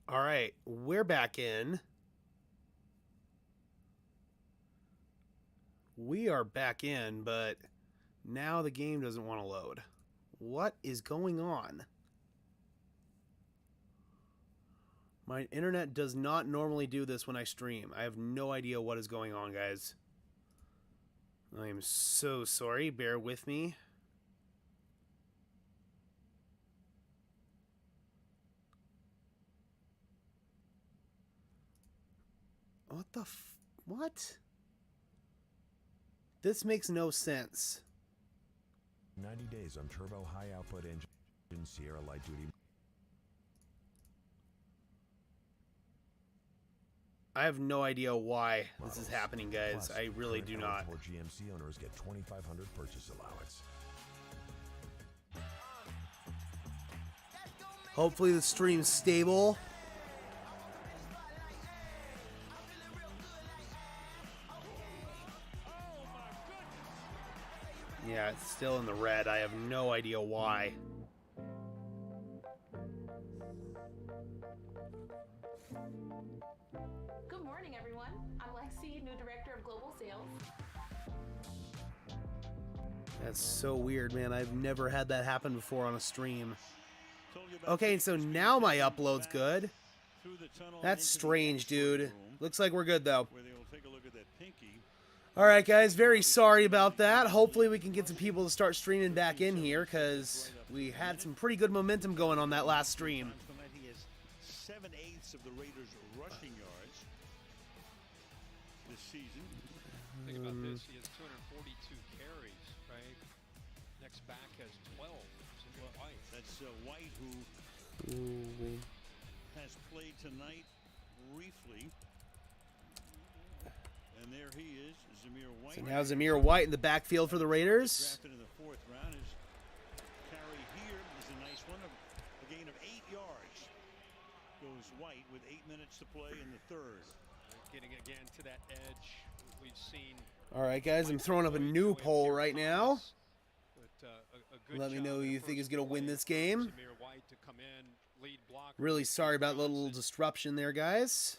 All right, we're back in. We are back in, but now the game doesn't want to load. What is going on? My internet does not normally do this when I stream. I have no idea what is going on, guys. I am so sorry. Bear with me. What the what? This makes no sense. 90 days on turbo high output engine Sierra light duty. I have no idea why this is Models. happening, guys. Plus, I really current do not. eligible GMC owners get $2,500 purchase allowance. Hopefully the stream's stable. Yeah, it's still in the red. I have no idea why. Good morning, everyone. I'm Lexi, new director of global sales. That's so weird, man. I've never had that happen before on a stream. Okay, so now my upload's good. That's strange, dude. Looks like we're good, though. Alright, guys. Very sorry about that. Hopefully we can get some people to start streaming back in here, because we had some pretty good momentum going on that last stream. He has 7/8 of the Raiders' rushing yards this season. Think about this. He has 242 carries, right? Next back has 12. White. That's White, who has played tonight briefly. And there he is, Zamir White. So now Zamir White in the backfield for the Raiders. Drafted in the 4th round. His carry here is a nice one. A gain of 8 yards. Goes White with 8 minutes to play in the 3rd. Getting again to that edge. We've seen. Alright, guys. I'm throwing up a new poll right now. But, a good Let me job know who in the you think first is going to win play. this game. Zamir White to come in, lead blocker. Really sorry about the little disruption there, guys.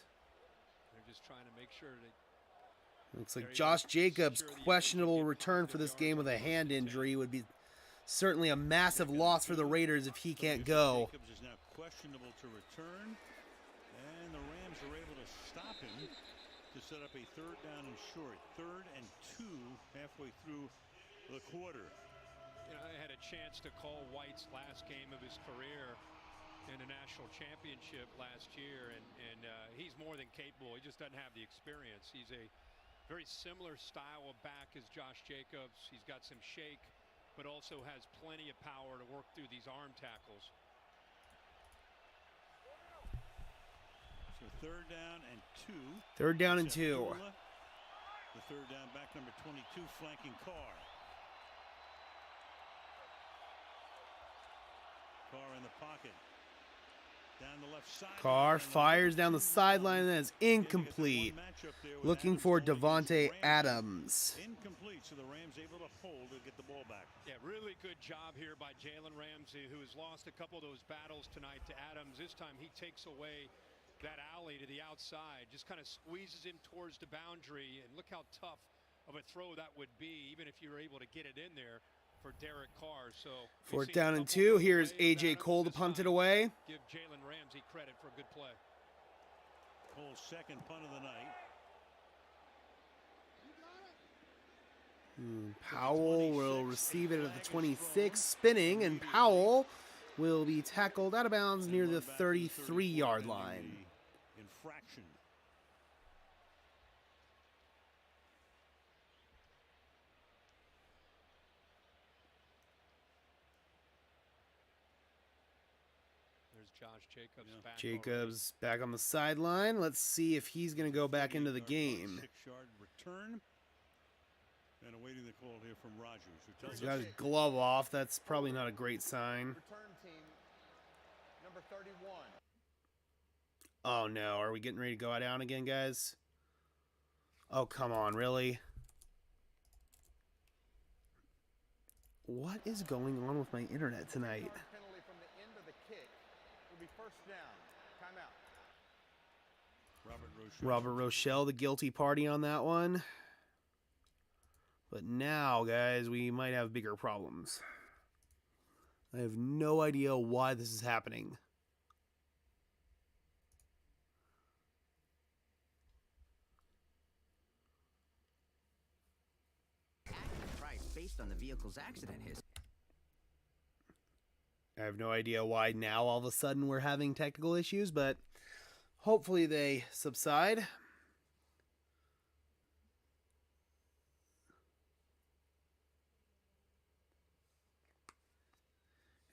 They're just trying to make sure that. Looks like Josh Jacobs' questionable return for this game with a hand injury would be certainly a massive loss for the Raiders if he can't go. Jacobs is now questionable to return, and the Rams are able to stop him to set up a 3rd down and short. 3rd and 2 halfway through the quarter. You know, I had a chance to call White's last game of his career in a national championship last year, and he's more than capable. He just doesn't have the experience. He's a very similar style of back as Josh Jacobs. He's got some shake, but also has plenty of power to work through these arm tackles. So 3rd down and 2. 3rd down and 2. The 3rd down back, number 22, flanking Carr. Carr in the pocket. Down the left side. Carr fires down the sideline, and that is incomplete. Looking for Devontae Adams. Incomplete, so the Rams able to hold to get the ball back. Yeah, really good job here by Jalen Ramsey, who has lost a couple of those battles tonight to Adams. This time he takes away that alley to the outside, just kind of squeezes him towards the boundary, and look how tough of a throw that would be, even if you were able to get it in there for Derek Carr. So 4th down and 2. Here's A.J. Cole to punt it away. Give Jalen Ramsey credit for a good play. Cole's 2nd punt of the night. Powell will receive it at the 26, spinning, and Powell will be tackled out of bounds near the 33-yard line. Infraction. There's Josh Jacobs back. Jacobs back on the sideline. Let's see if he's going to go back into the game. 6-yard return. And awaiting the call here from Rogers, who tells He's got us his glove off. That's probably not a great sign. Return team number 31. Oh no, are we getting ready to go down again, guys? Oh, come on, really? What is going on with my internet tonight? Penalty from the end of the kick will be 1st down. Timeout. Robert Rochelle, the guilty party on that one. But now, guys, we might have bigger problems. I have no idea why this is happening. Price based on the vehicle's accident history. I have no idea why now all of a sudden we're having technical issues, but hopefully they subside.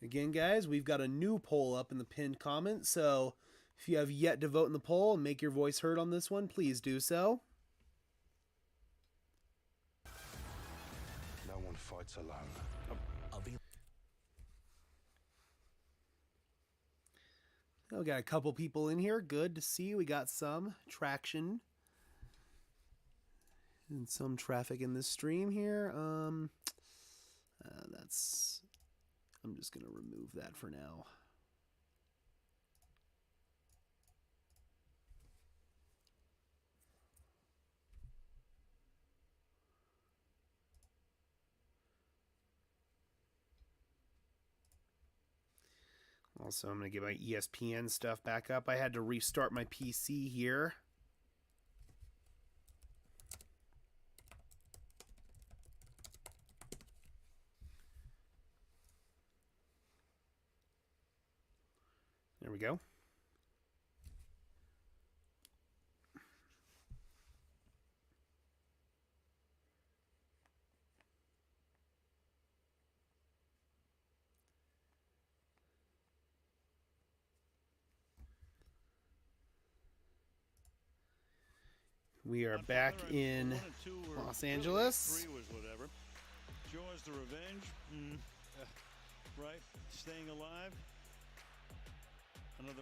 Again, guys, we've got a new poll up in the pinned comment, so if you have yet to vote in the poll and make your voice heard on this one, please do so. No one fights alone. We got a couple people in here. Good to see. We got some traction and some traffic in this stream here. I'm just gonna remove that for now. Also, I'm going to get my ESPN stuff back up. I had to restart my PC here. There we go. We are back in Los Angeles. Jaws the Revenge. Right. Staying Alive. Another.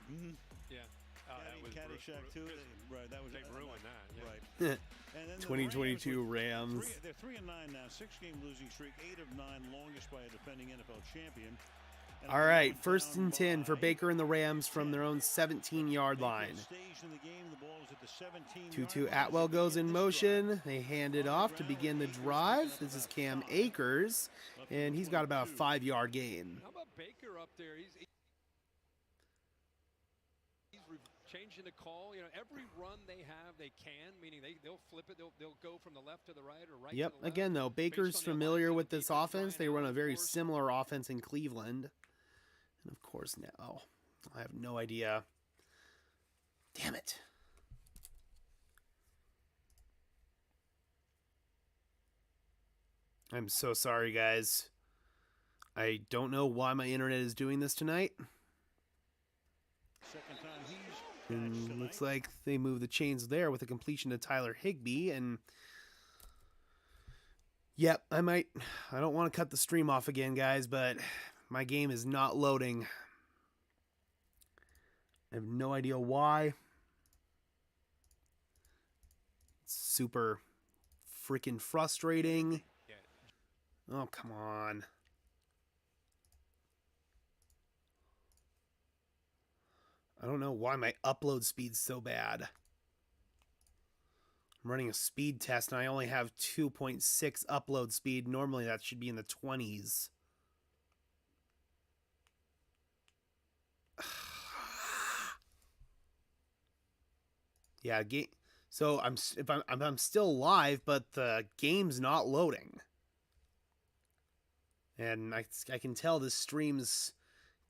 Yeah. That was Caddyshack 2. Right. That was. They ruined that. Yeah. Right. And then the 2022 Rams. They're 3-9 now. 6-game losing streak. 8 of 9, longest by a defending NFL champion. All right, 1st and 10 for Baker and the Rams from their own 17-yard line. 2-2 Atwell goes in motion. They hand it off to begin the drive. This is Cam Akers, and he's got about a 5-yard gain. How about Baker up there? He's changing the call. You know, every run they have, they can, meaning they'll flip it. They'll go from the left to the right or right Yep, to the left. again, though, Baker's familiar with this offense. They run a very similar offense in Cleveland. And, of course, now I have no idea. Damn it. I'm so sorry, guys. I don't know why my internet is doing this tonight. And looks like they moved the chains there with a completion to Tyler Higbee. And, yep, I don't want to cut the stream off again, guys, but my game is not loading. I have no idea why. It's super freaking frustrating. Oh, come on. I don't know why my upload speed's so bad. I'm running a speed test and I only have 2.6 upload speed. Normally that should be in the 20s. Yeah, so I'm still live, but the game's not loading. And I can tell this stream's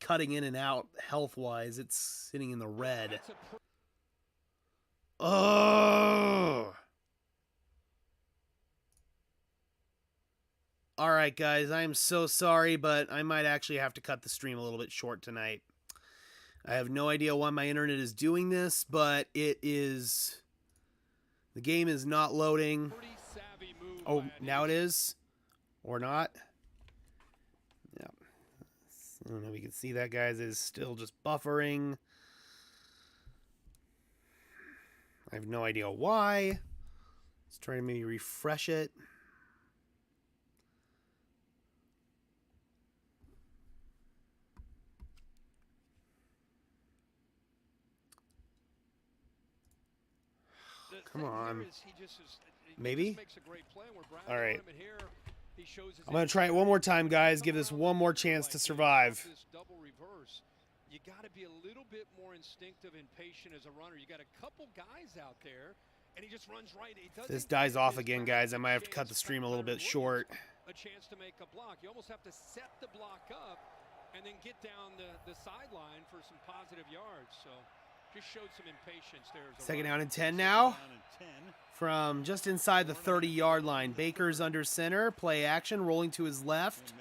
cutting in and out health-wise. It's sitting in the red. Oh! Alright, guys, I am so sorry, but I might actually have to cut the stream a little bit short tonight. I have no idea why my internet is doing this, but it is... The game is not loading. Oh, now it is? Or not? Yeah. I don't know if you can see that, guys. It is still just buffering. I have no idea why. Let's try to maybe refresh it. Come on. Maybe? All right. I'm going to try it one more time, guys. Give this one more chance to survive. You got to be a little bit more instinctive and patient as a runner. You got a couple guys out there, and he just runs right. If this dies off again, guys, I might have to cut the stream a little bit short. A chance to make a block. You almost have to set the block up and then get down the sideline for some positive yards. So just showed some impatience there. Second down and 10 now. From just inside the 30-yard line. Baker's under center. Play action, rolling to his left.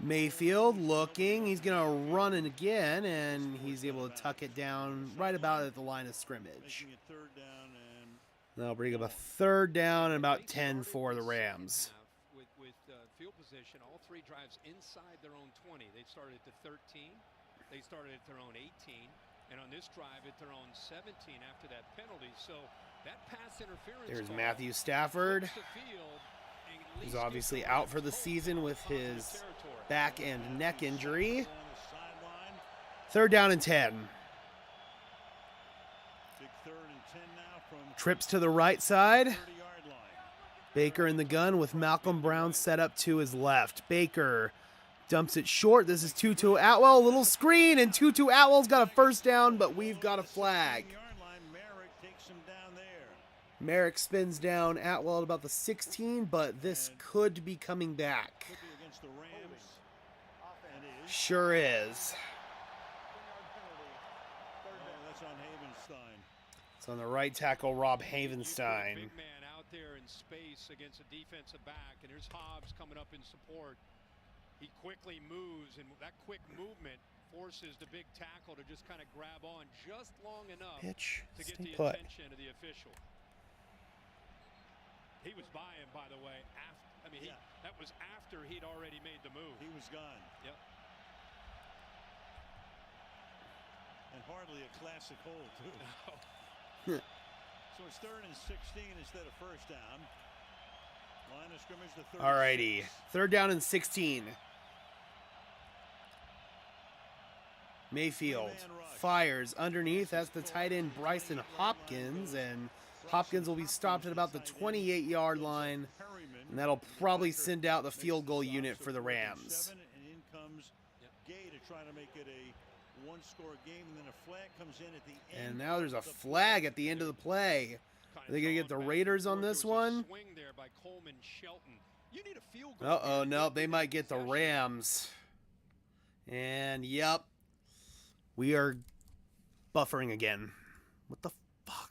Mayfield looking. He's going to run it again, and he's able to tuck it down right about at the line of scrimmage. That'll bring up a third down and about 10 for the Rams. With field position, all three drives inside their own 20. They started at the 13. They started at their own 18. And on this drive at their own 17 after that penalty. So that pass interference. There's Matthew Stafford. He's obviously out for the season with his back and neck injury. Third down and 10. Trips to the right side. Baker in the gun with Malcolm Brown set up to his left. Baker dumps it short. This is Tutu Atwell. A little screen, and Tutu Atwell's got a first down, but we've got a flag. Merrick spins down Atwell at about the 16, but this could be coming back. Sure is. It's on the right tackle, Rob Havenstein. Big man out there in space against a defensive back, and here's Hobbs coming up in support. He quickly moves, and that quick movement forces the big tackle to just kind of grab on just long enough to get the attention of the official. He was by him, by the way. That was after he'd already made the move. He was gone. Yep. And hardly a classic hold, too. So it's third and 16 instead of first down. Line of scrimmage to 36. Alrighty, third down and 16. Mayfield fires underneath. That's the tight end Bryson Hopkins, and Hopkins will be stopped at about the 28-yard line, and that'll probably send out the field goal unit for the Rams. And in comes Gay to try to make it a one-score game, and then a flag comes in at the end. And now there's a flag at the end of the play. Are they going to get the Raiders on this one? Uh-oh, no, they might get the Rams. And, yep, we are buffering again. What the fuck?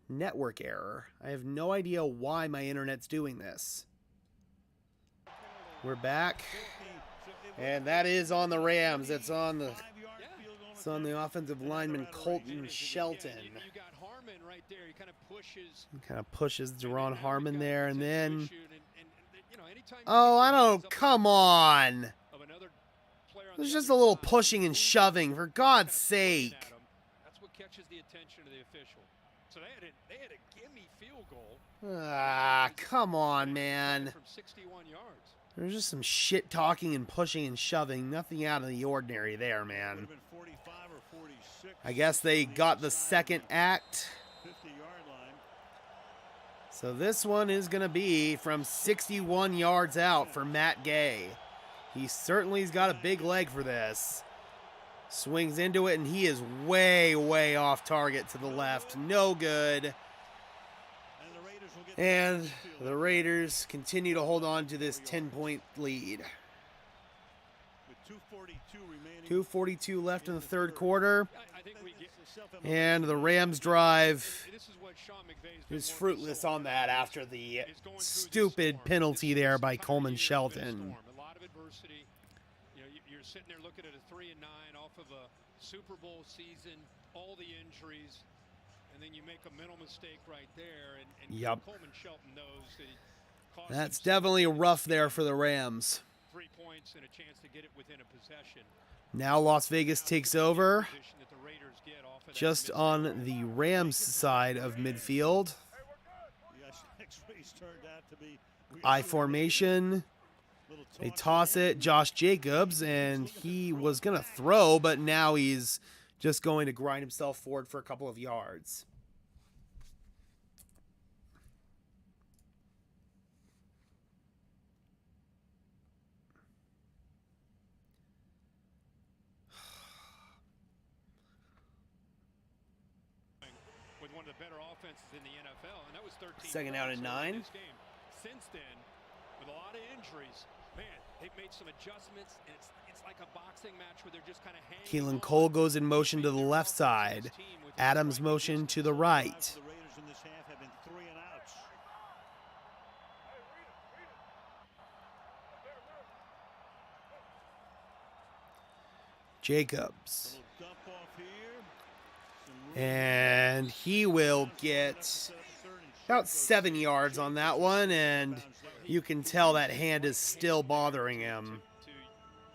Network error. I have no idea why my internet's doing this. We're back. And that is on the Rams. It's on the offensive lineman Colton Shelton. He kind of pushes Deron Harmon there, and then come on. There's just a little pushing and shoving, for God's sake. That's what catches the attention of the official. So they had a gimme field goal. Come on, man. From 61 yards. There's just some shit talking and pushing and shoving. Nothing out of the ordinary there, man. I guess they got the second act. So this one is going to be from 61 yards out for Matt Gay. He certainly's got a big leg for this. Swings into it, and he is way, way off target to the left. No good. And the Raiders continue to hold on to this 10-point lead. 2:42 left in the third quarter. And the Rams drive is fruitless on that after the stupid penalty there by Coleman Shelton. A lot of adversity. You're sitting there looking at a 3-9 off of a Super Bowl season, all the injuries, and then you make a mental mistake right there. And yep. Coleman Shelton knows that he cost That's definitely rough there for the Rams. 3 points and a chance to get it within a possession. Now Las Vegas takes over just on the Rams side of midfield. I formation. They toss it, Josh Jacobs, and he was going to throw, but now he's just going to grind himself forward for a couple of yards. With one of the better offenses in the NFL, and that was 13. Second down and 9. Since then, with a lot of injuries, man, they've made some adjustments, and it's like a boxing match where they're just kind of hanging. Keelan Cole goes in motion to the left side. Adams motion to the right. The Raiders in this half have been 3 and outs. Jacobs. Little dump off here. And he will get about 7 yards on that one, and you can tell that hand is still bothering him. To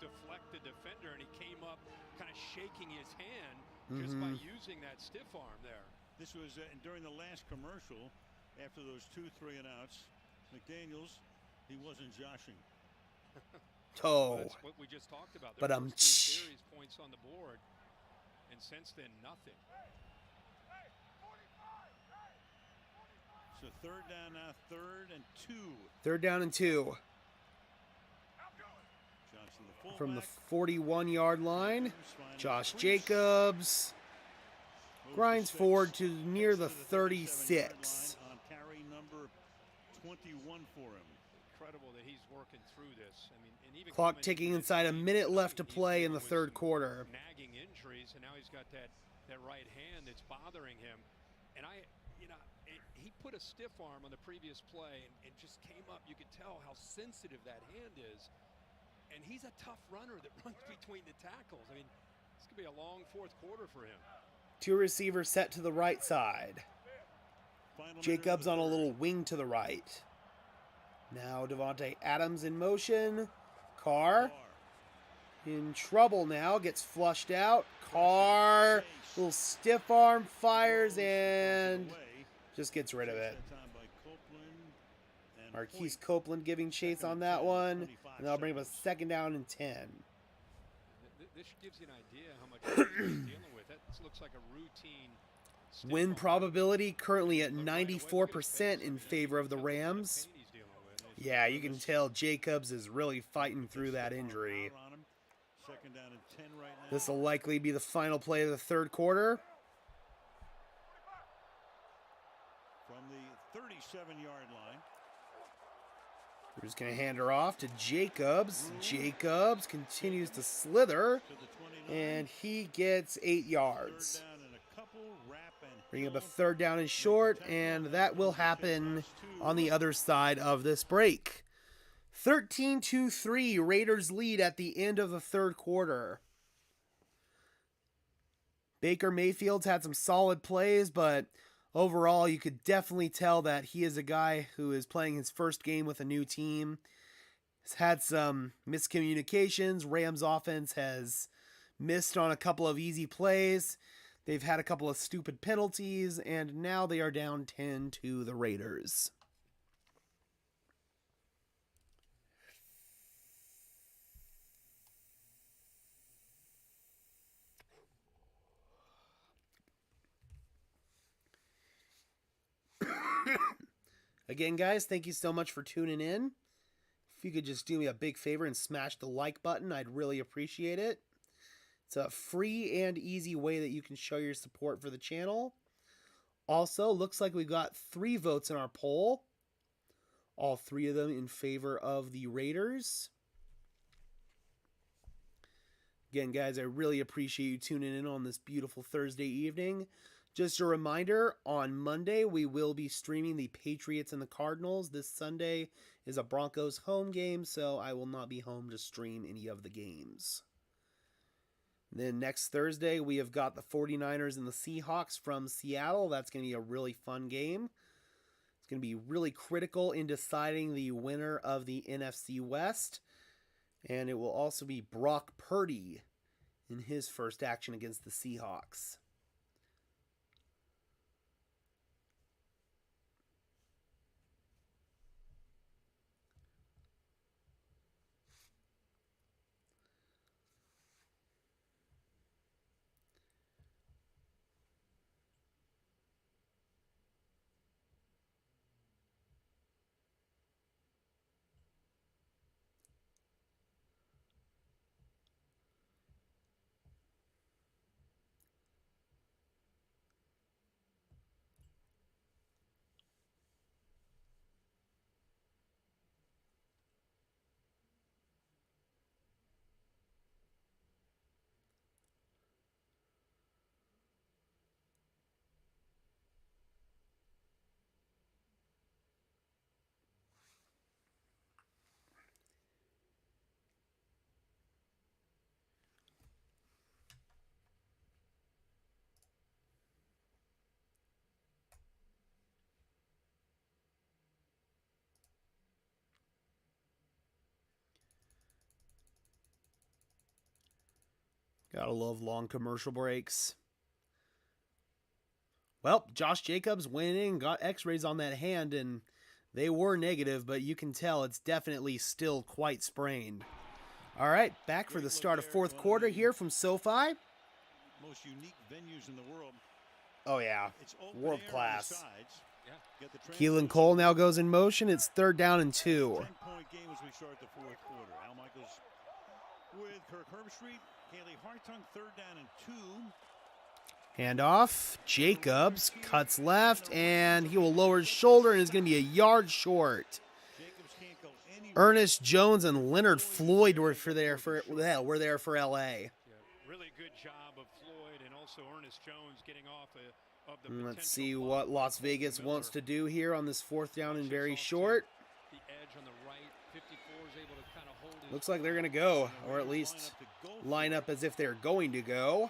deflect the defender, and he came up kind of shaking his hand just by using that stiff arm there. This was during the last commercial after those 2 3 and outs. McDaniels, he wasn't joshing. Oh, That's what we just talked about. but There were 3 series points on the board, and since then nothing. So 3rd down now, 3rd and 2. 3rd down and 2 Johnson, the from the fullback. 41-yard line. Josh Jacobs grinds forward to near the 36. On carry number 21 for him. Incredible that he's working through this. I mean, and even Clock coming ticking into inside a this minute game, left to he's play in dealing the with 3rd some quarter. nagging injuries, and now he's got that right hand that's bothering him. And he put a stiff arm on the previous play, and it just came up. You could tell how sensitive that hand is. And he's a tough runner that runs between the tackles. I mean, this could be a long 4th quarter for him. 2 receivers set to the right side. Final Jacobs minute on of a the little wing to the right. Now Devontae Adams in motion. Carr in trouble now. Gets flushed out. Carr, little stiff arm, fires, and just gets rid of it. Marquise Copeland giving chase on that one. And that'll bring up a 2nd down and 10. This gives you an idea how much he's dealing with. That looks like a routine stiff Win arm. probability currently at 94% in favor of the Rams. Yeah, you can tell Jacobs is really fighting through that injury. 2nd down and 10 right now. This will likely be the final play of the 3rd quarter. From the 37-yard line. We're just going to hand her off to Jacobs. Jacobs continues to slither, To the 29. and he gets 8 yards. 3rd down and a couple. Wrap and Bring up a 3rd down and short, and that will happen on the other side of this break. 13-3, Raiders lead at the end of the 3rd quarter. Baker Mayfield's had some solid plays, but overall you could definitely tell that he is a guy who is playing his first game with a new team. He's had some miscommunications. Rams offense has missed on a couple of easy plays. They've had a couple of stupid penalties, and now they are down 10 to the Raiders. Again, guys, thank you so much for tuning in. If you could just do me a big favor and smash the like button, I'd really appreciate it. It's a free and easy way that you can show your support for the channel. Also, looks like we got 3 votes in our poll. All 3 of them in favor of the Raiders. Again, guys, I really appreciate you tuning in on this beautiful Thursday evening. Just a reminder, on Monday, we will be streaming the Patriots and the Cardinals. This Sunday is a Broncos home game, so I will not be home to stream any of the games. Then next Thursday, we have got the 49ers and the Seahawks from Seattle. That's going to be a really fun game. It's going to be really critical in deciding the winner of the NFC West. And it will also be Brock Purdy in his first action against the Seahawks. Gotta love long commercial breaks. Well, Josh Jacobs went in, got x-rays on that hand, and they were negative, but you can tell it's definitely still quite sprained. All right, back for the start of fourth quarter here from SoFi. Most unique venues in the world. Oh, yeah. It's open World air on class. the sides. Get the Keelan Cole now goes in motion. It's 3rd down and 2. 10-point game as we start the fourth quarter. Al Michaels with Kirk Herbstreit. Haley Hartung, 3rd down and 2. Handoff. Jacobs cuts left, and he will lower his shoulder and is going to be a yard short. Jacobs can't go anywhere. Ernest Jones and Leonard Floyd were there for LA. Yeah, really good job of Floyd and also Ernest Jones getting off of the Let's see what Las Vegas wants to do here on this 4th down and very short. The edge on the right. 54 is able to kind of hold his Looks like they're going to go, or at least line up as if they're going to go.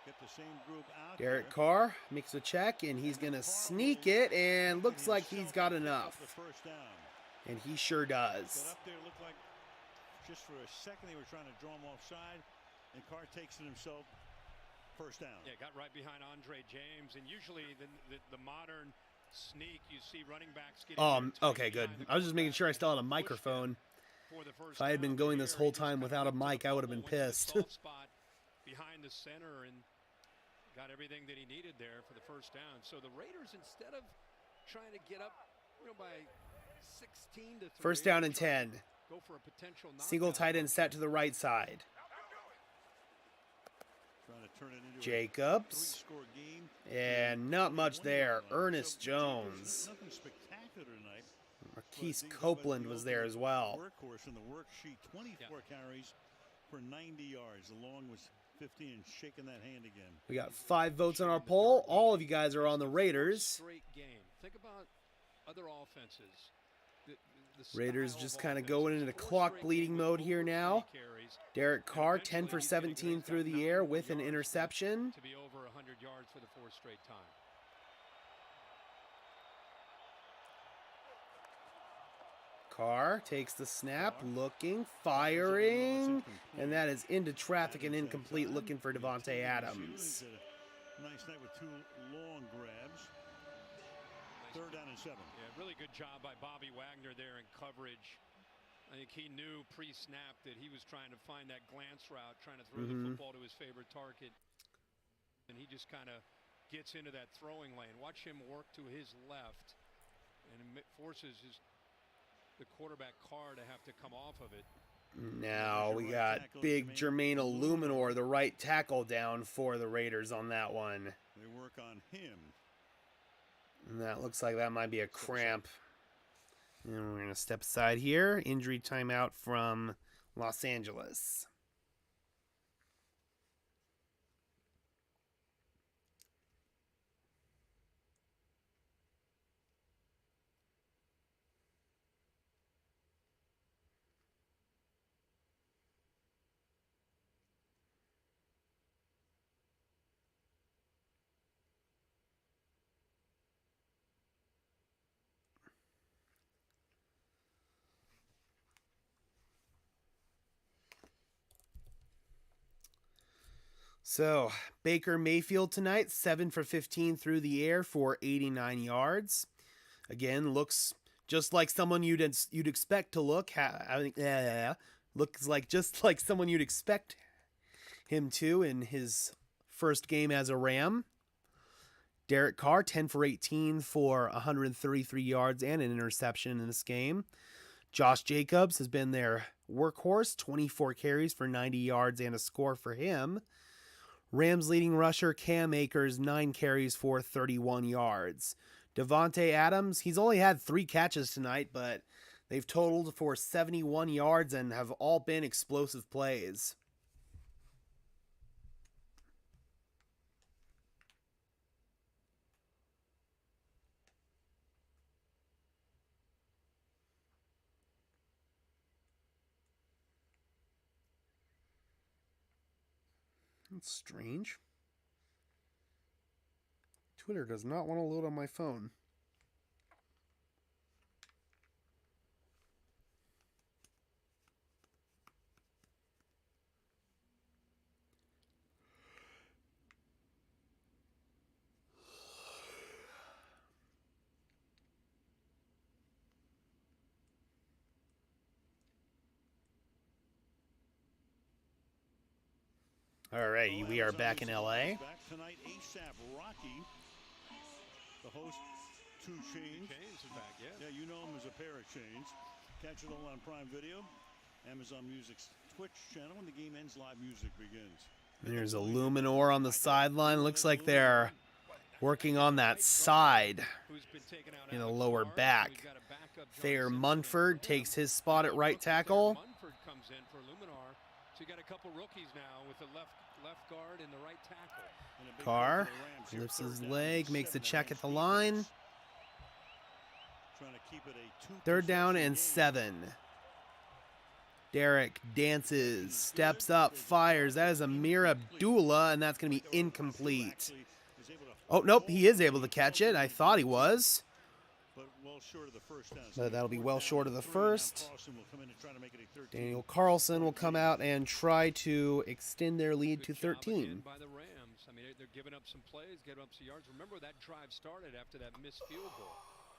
Get the same group out Derek there. Carr makes a check, and he's going to sneak it, and looks like he's got enough. The first down. And he sure Got does. up there, looked like just for a second they were trying to draw him offside, and Carr takes it himself. First down. Yeah, got right behind Andre James, and usually the modern sneak you see running backs getting. Okay, good. I was just making sure I still had a microphone. If I had been going this whole time without a mic, I would have been pissed. Spot behind the center and got everything that he needed there for the first down. So the Raiders, instead of trying to get up, by 16 to 3, First down and 10. go for a potential Single tight end set to the right side. Trying to turn it into Jacobs. a 3-score game. And not much there. Ernest Jones. Nothing spectacular tonight. Marquise Copeland was there as well. Workhorse in the worksheet, 24 carries for 90 yards. The long was 15 and shaking that hand again. We got 5 votes on our poll. All of you guys are on the Raiders. Straight game. Think about other offenses. The Raiders style just of kind of offenses. going into 4 clock straight bleeding games mode with here over now. 30 carries. Derek Carr, And 10 for eventually he's 17 got through the 9 air with an yards interception. to be over 100 yards for the 4th straight time. Carr takes the snap, looking, firing, and that is into traffic and incomplete, looking for Devontae Adams. Nice night with 2 long grabs. 3rd down and 7. Yeah, really good job by Bobby Wagner there in coverage. I think he knew pre-snap that he was trying to find that glance route, trying to throw the football to his favorite target. And he just kind of gets into that throwing lane. Watch him work to his left and it forces the quarterback Carr to have to come off of it. Now we got big Jermaine Illuminor, the right tackle, down for the Raiders on that one. They work on him. And that looks like that might be a cramp. And we're going to step aside here. Injury timeout from Los Angeles. So, Baker Mayfield tonight, 7 for 15 through the air for 89 yards. Again, looks just like someone you'd expect to look. Looks like just like someone you'd expect him to in his first game as a Ram. Derek Carr, 10 for 18 for 133 yards and an interception in this game. Josh Jacobs has been their workhorse, 24 carries for 90 yards and a score for him. Rams leading rusher Cam Akers, 9 carries for 31 yards. Devontae Adams, he's only had 3 catches tonight, but they've totaled for 71 yards and have all been explosive plays. That's strange. Twitter does not want to load on my phone. All right, we are back in LA. Back tonight, ASAP Rocky, the host, 2 Chainz. Chainz is back, yeah. Yeah, you know him as a pair of Chainz. Catch it all on Prime Video, Amazon Music's Twitch channel. When the game ends, live music begins. There's Illuminor on the sideline. Looks like they're working on that side in the lower back. Thayer Munford takes his spot at right tackle. Munford comes in for Illuminor. So you got a couple rookies now with the left guard and the right tackle. Carr lifts his leg, makes the check at the line. Third down and 7. Derek dances, steps up, fires. That is Amir Abdullah, and that's going to be incomplete. Oh, nope, he is able to catch it. I thought he was. But that'll be well short of the first. Daniel Carlson will come out and try to extend their lead to 13. By the Rams. I mean, they're giving up some plays, giving up some yards. Remember that drive started after that missed field goal.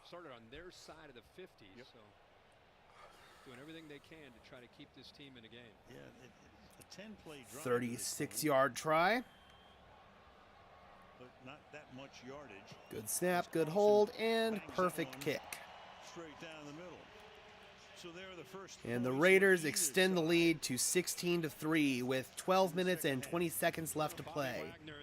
Started on their side of the 50, so doing everything they can to try to keep this team in a game. Yeah, a 10-play drive. 36-yard try. But not that much yardage. Good snap, good hold, and perfect kick. Straight down the middle. So there are the first. And the Raiders extend the lead to 16-3 with 12 minutes and 20 seconds left to play. Bobby Wagner,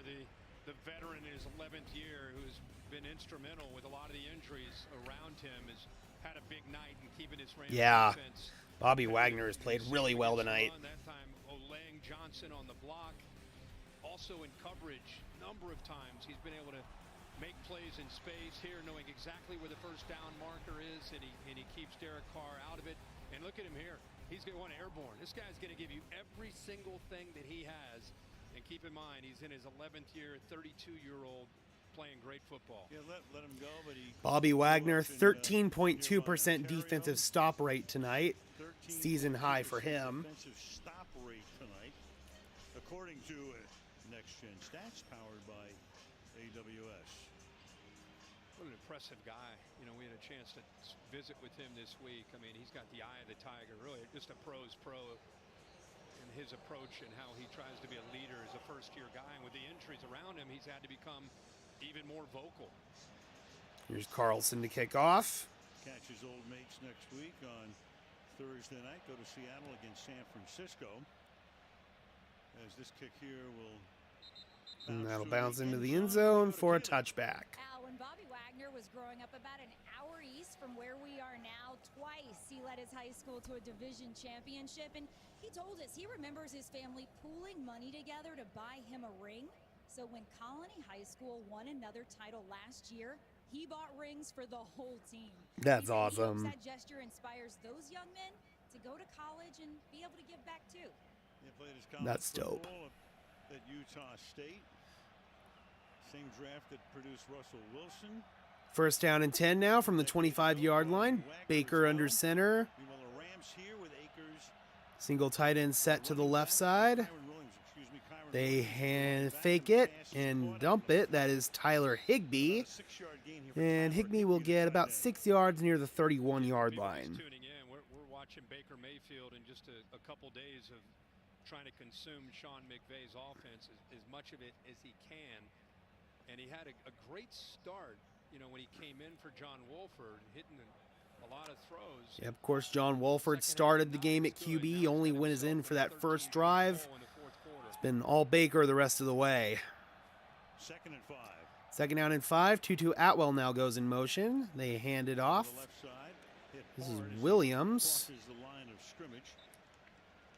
the veteran in his 11th year, who's been instrumental with a lot of the injuries around him, has had a big night in keeping his Rams defense. Bobby Wagner has played really well tonight. That time, Olang Johnson on the block, also in coverage. Number of times he's been able to make plays in space here, knowing exactly where the first down marker is, and he keeps Derek Carr out of it. And look at him here. He's going airborne. This guy's going to give you every single thing that he has. And keep in mind, he's in his 11th year, 32-year-old, playing great football. Yeah, let him go, but he Bobby Wagner, 13.2% defensive stop rate tonight. Season high for him. Defensive stop rate tonight, according to Next Gen Stats, powered by AWS. What an impressive guy. You know, we had a chance to visit with him this week. I mean, he's got the eye of the tiger, really. Just a pro's pro in his approach and how he tries to be a leader as a first-year guy. And with the injuries around him, he's had to become even more vocal. Here's Carlson to kick off. Catch his old mates next week on Thursday night. Go to Seattle against San Francisco. As this kick here will. And that'll bounce into the end zone for a touchback. Al, when Bobby Wagner was growing up about an hour east from where we are now, twice he led his high school to a division championship, and he told us he remembers his family pooling money together to buy him a ring. So when Colony High School won another title last year, he bought rings for the whole team. That's He said he hopes awesome. that gesture inspires those young men to go to college and be able to give back too. He played his college That's dope. football at Utah State. Same draft that produced Russell Wilson. First down and 10 now from the 25-yard line. Baker under center. Meanwhile, the Rams here with Akers. Single tight end set to the left side. Kyron Williams, excuse me, Kyron They Williams hand back fake in the it pass. and dump it. That is Tyler Higbee. A 6-yard gain here for And Tyler Higbee will Higbee, get the about tight end. 6 yards near the 31-yard People line. just tuning in. We're watching Baker Mayfield in just a couple days of trying to consume Sean McVay's offense as much of it as he can. And he had a great start, you know, when he came in for John Wolford, hitting a lot of throws. Yeah, of course, John Wolford started the game at QB. He only went in for that first drive. It's been all Baker the rest of the way. 2nd and 5. Second down and 5. Tutu Atwell now goes in motion. They hand it off. On the left side, hit This is hard as he Williams. crosses the line of scrimmage.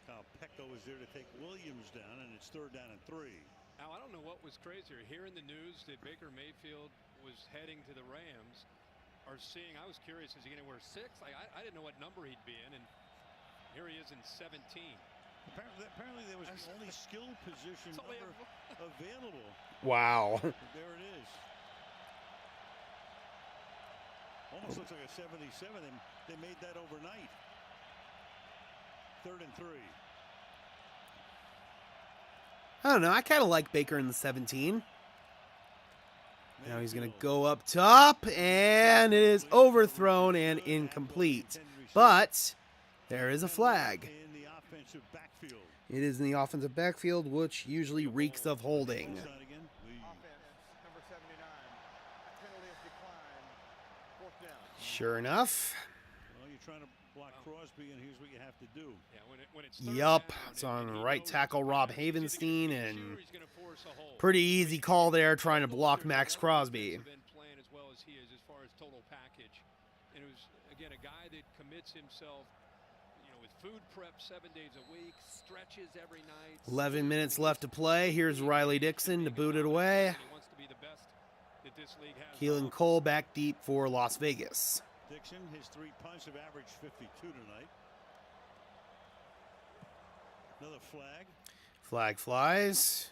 Kyle Pecco is there to take Williams down, and it's 3rd down and 3. Now, I don't know what was crazier, hearing the news that Baker Mayfield was heading to the Rams, or seeing, I was curious, is he going to wear 6? Like, I didn't know what number he'd be in, and here he is in 17. Apparently there was the only skill position That's all they number available. Wow. But there it is. Almost looks like a 77. They made that overnight. 3rd and 3. I don't know. I kind of like Baker in the 17. Now he's going to go up top, and it is overthrown and incomplete. But there is a flag. In the offense offensive backfield. It is in the offensive backfield, which usually reeks of holding. Offense, number 79. That penalty is declined. 4th down. Sure enough. Well, you're trying to block Crosby, and here's what you have to do. Yeah, when it's third Yup, down it's and on he right knows tackle he's Rob gonna get Havenstein, sure and he's gonna force a hold. pretty easy call there trying to block Max Crosby. Been playing as well as he is as far as total package, and it was again a guy that commits himself, with food prep 7 days a week, stretches every night. 11 minutes left to play. Here's Riley Dixon to boot it away. He wants to be the best that this league has. Keelan Cole back deep for Las Vegas. Dixon, his 3 punts have averaged 52 tonight. Another flag. Flag flies.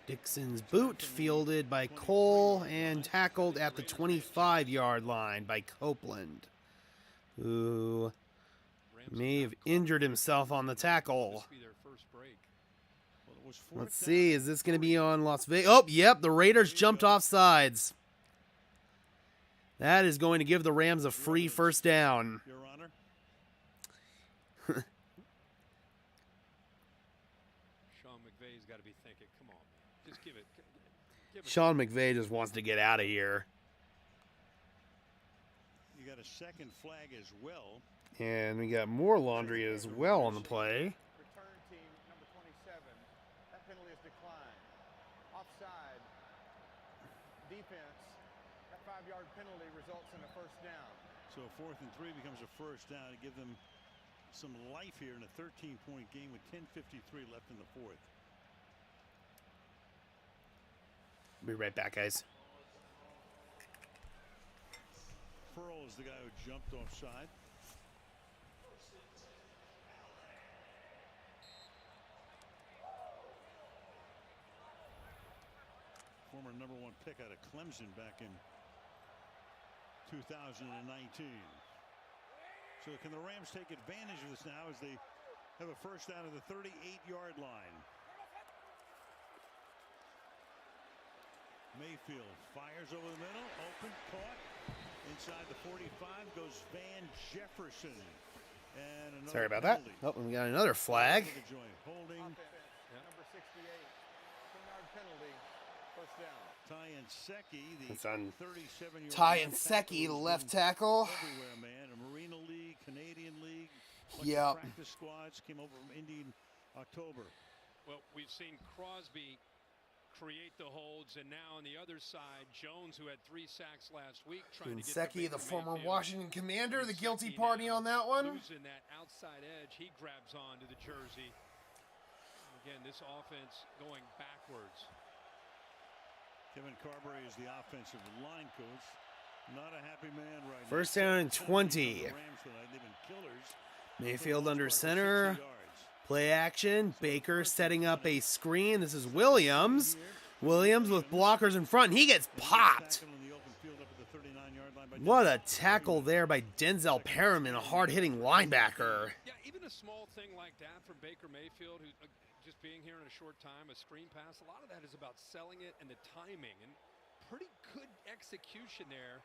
Dixon's boot fielded by Cole and tackled at the 25-yard line by Copeland, who may have injured himself on the tackle. Let's see, is this going to be on Las Vegas? Oh, yep, the Raiders jumped off sides. That is going to give the Rams a free first down. Your Honor. Sean McVay's got to be thinking, come on, man. Just give it. Sean McVay just wants to get out of here. You got a second flag as well. And we got more laundry as well on the play. Return team number 27. That penalty is declined. Offside. Defense. That 5-yard penalty results in a first down. So 4th and 3 becomes a first down to give them some life here in a 13-point game with 10:53 left in the 4th. Be right back, guys. Furl is the guy who jumped offside. Former #1 pick out of Clemson back in 2019. So can the Rams take advantage of this now as they have a first down at the 38-yard line? Mayfield fires over the middle, open, caught. Inside the 45 goes Van Jefferson. And another Sorry about that. penalty. Oh, and we got another flag. Holding. Number 68. 10-yard penalty. First down. Ty and Secchi, the It's on 37-year-old. Ty and Secchi, the left tackle. Everywhere, man. A Marina League, Canadian League. Yep. Practice squads came over from Indy in October. Well, we've seen Crosby create the holds, and now on the other side, Jones, who had 3 sacks last week, trying to get Secchi, the Baker former Mayfield. Washington Commander, the guilty Secchi party now on that one. Losing that outside edge, he grabs onto the jersey. Again, this offense going backwards. Kevin Carberry is the offensive line coach. Not a happy man right now. First down and 20. The Rams tonight, they've been killers. Mayfield under For center. 60 yards. Play action. Baker setting up a screen. This is Williams. Williams with blockers in front. He gets popped. Tackle in the open field up at the 39-yard line by What a tackle there by Denzel Perriman, a hard-hitting linebacker. Yeah, even a small thing like that from Baker Mayfield, who just being here in a short time, a screen pass, a lot of that is about selling it and the timing, and pretty good execution there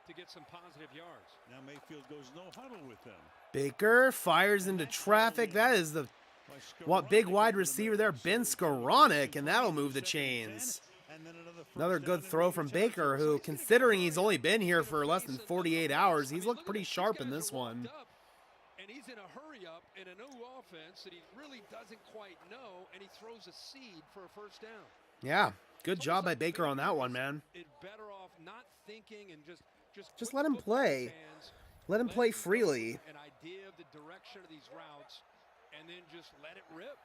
to get some positive yards. Now Mayfield goes no huddle with them. Baker fires into traffic. That is the big wide receiver there, Ben Skoranek, and that'll move the chains. Another good throw from Baker, who, considering he's only been here for less than 48 hours, he's looked pretty sharp in this one. And he's in a hurry up in a new offense that he really doesn't quite know, and he throws a seed for a first down. Yeah, good job by Baker on that one, man. It's better off not thinking and just Just put let him the football in his play. hands, Let him play freely. An idea of the direction of these routes, and then just let it rip.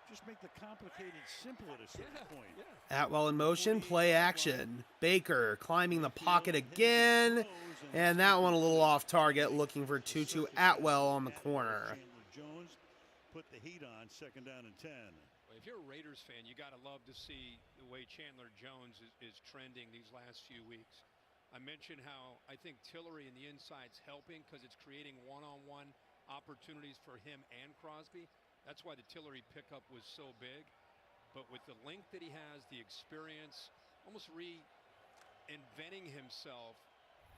Just make the complicated simple at a certain point. Atwell in motion, play action. Baker climbing the pocket again, and that one a little off target, looking for Tutu Atwell on the corner. Jones put the heat on, second down and 10. If you're a Raiders fan, you got to love to see the way Chandler Jones is trending these last few weeks. I mentioned how I think Tillery in the inside's helping because it's creating one-on-one opportunities for him and Crosby. That's why the Tillery pickup was so big. But with the length that he has, the experience, almost reinventing himself,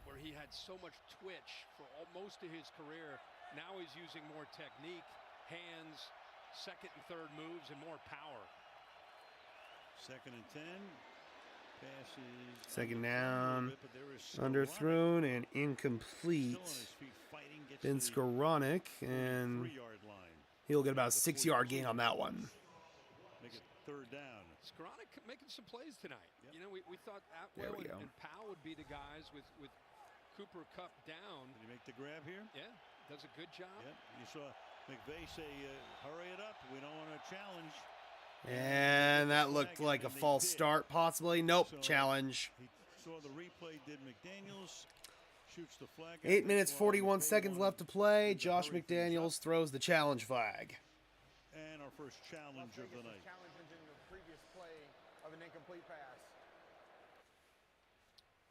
where he had so much twitch for most of his career, Now he's using more technique, hands, second and third moves, and more power. 2nd and 10. Passes. Second down, underthrown and incomplete. Been Skoranek, and he'll get about a 6-yard gain on that one. Make it 3rd down. Skoranek making some plays tonight. Yep. You know, we thought There Atwell we go. and Powell would be the guys with Cooper Kupp down. Did he make the grab here? Yeah, does a good job. Yep. You saw McVay say, hurry it up. We don't want to challenge. And that looked like a false start, possibly. Nope, So challenge. He saw the replay, did McDaniels. Shoots the flag. 8 minutes, 41 seconds left to play. Josh McDaniels throws the challenge flag. And our first challenge of the night. Challenging the previous play of an incomplete pass.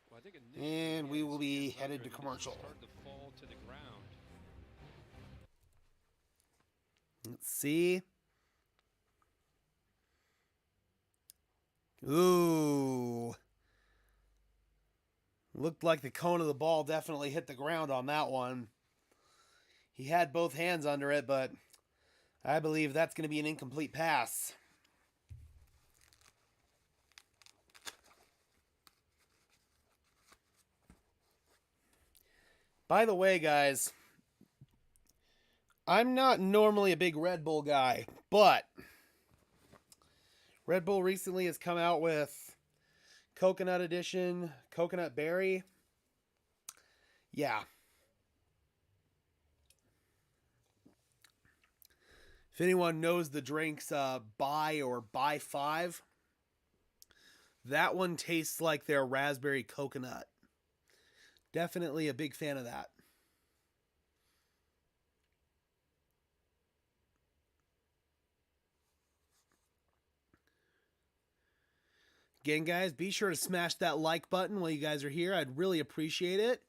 Well, I think And we will be initially headed to he commercial. started to fall to the ground. Let's see. Ooh. Looked like the cone of the ball definitely hit the ground on that one. He had both hands under it, but I believe that's going to be an incomplete pass. By the way, guys, I'm not normally a big Red Bull guy, but Red Bull recently has come out with Coconut Edition, Coconut Berry. Yeah. If anyone knows the drinks Buy or Buy 5, that one tastes like their raspberry coconut. Definitely a big fan of that. Again, guys, be sure to smash that like button while you guys are here. I'd really appreciate it.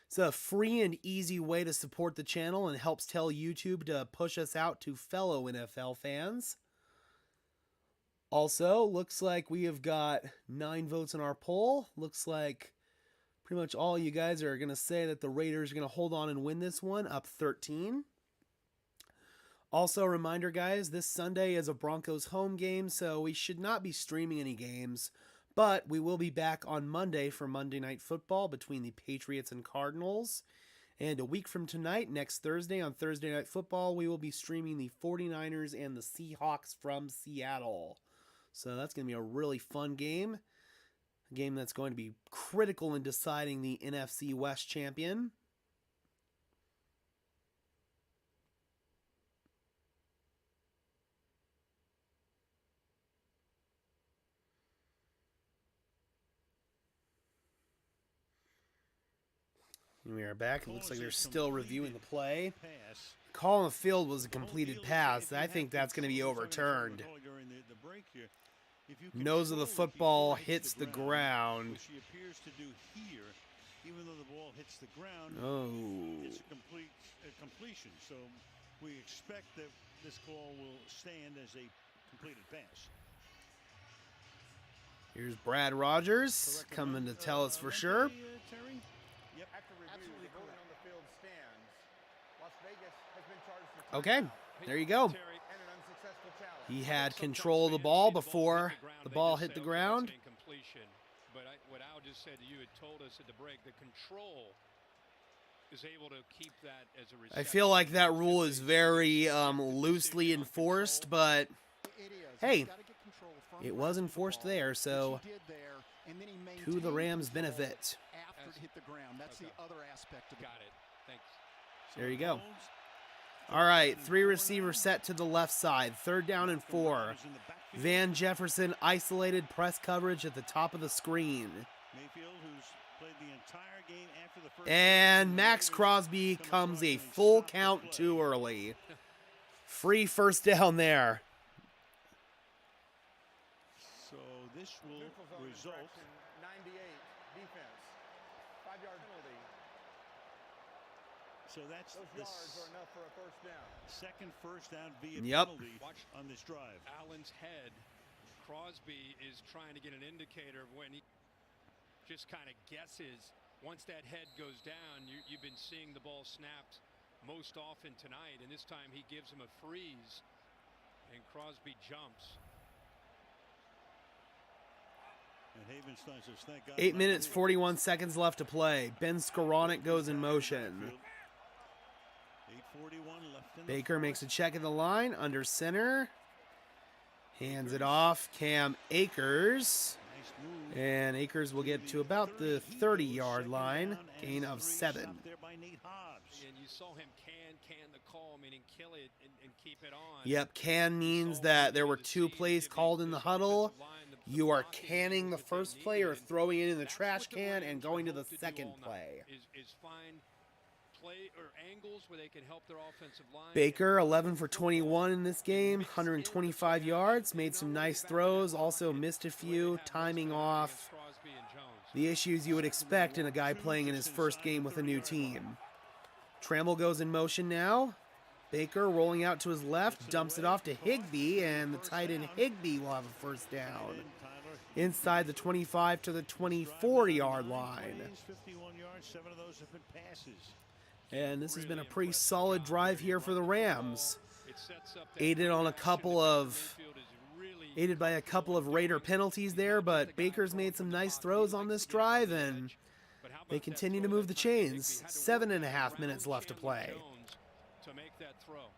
It's a free and easy way to support the channel and helps tell YouTube to push us out to fellow NFL fans. Also, looks like we have got 9 votes in our poll. Looks like pretty much all you guys are going to say that the Raiders are going to hold on and win this one, up 13. Also, a reminder, guys, this Sunday is a Broncos home game, so we should not be streaming any games, but we will be back on Monday for Monday Night Football between the Patriots and Cardinals. And a week from tonight, next Thursday, on Thursday Night Football, we will be streaming the 49ers and the Seahawks from Seattle. So that's going to be a really fun game. A game that's going to be critical in deciding the NFC West champion. We are back. It looks like they're still reviewing the play. Call on the field was a completed pass. I think that's going to be overturned. Nose of the football hits the ground. Which she appears to do here, even though the ball hits the ground. Oh. It's a completion. So we expect that this call will stand as a completed pass. Here's Brad Rogers coming to tell us for sure. Terry? Yep. After review, the voting on the field stands. Las Vegas has been charged with Okay, there you go. and an unsuccessful challenge. He had control of the ball before the ball hit the ground. But what Al just said, you had told us at the break, the control is able to keep that as a reception. I feel like that rule is very loosely enforced, but hey, it was enforced there, so to the Rams' benefit. After it hit the ground. That's the other aspect of it. Got it. Thanks. There you go. All right, 3 receivers set to the left side. 3rd down and 4. Van Jefferson isolated press coverage at the top of the screen. Mayfield, who's played the entire game after the first. And Max Crosby comes a full count too early. Free 1st down there. So this will Neutral zone result. infraction, 98 defense. 5-yard penalty. So that's Those the yards are enough for a 1st down. second first down via Yep. penalty on this drive. Allen's head. Crosby is trying to get an indicator of when he just kind of guesses. Once that head goes down, you've been seeing the ball snapped most often tonight, and this time he gives him a freeze, and Crosby jumps. And Havenstein says, thank God. 8 minutes, 41 seconds left to play. Ben Skoranek goes in motion. 8:41 left in Baker makes a check of the line, under center. Hands it off, Cam Akers. Nice move. And Akers will get to about the 30-yard line, gain of 7. There by Nate Hobbs. And you saw him can the call, meaning kill it and keep it on. Yep, can means that there were 2 plays called in the huddle. You are canning the first play or throwing it in the trash can and going to the second play. Is find play or angles where they can help their offensive line. Baker, 11 for 21 in this game, 125 yards, made some nice throws, also missed a few, timing off. The issues you would expect in a guy playing in his first game with a new team. Trammell goes in motion now. Baker rolling out to his left, dumps it off to Higbee, and the tight end Higbee will have a first down. Inside the 25 to the 24-yard line. 51 yards, 7 of those have been passes. And this has been a pretty solid drive here for the Rams. Aided by a couple of Raider penalties there, but Baker's made some nice throws on this drive, and they continue to move the chains. 7.5 minutes left to play. To make that throw.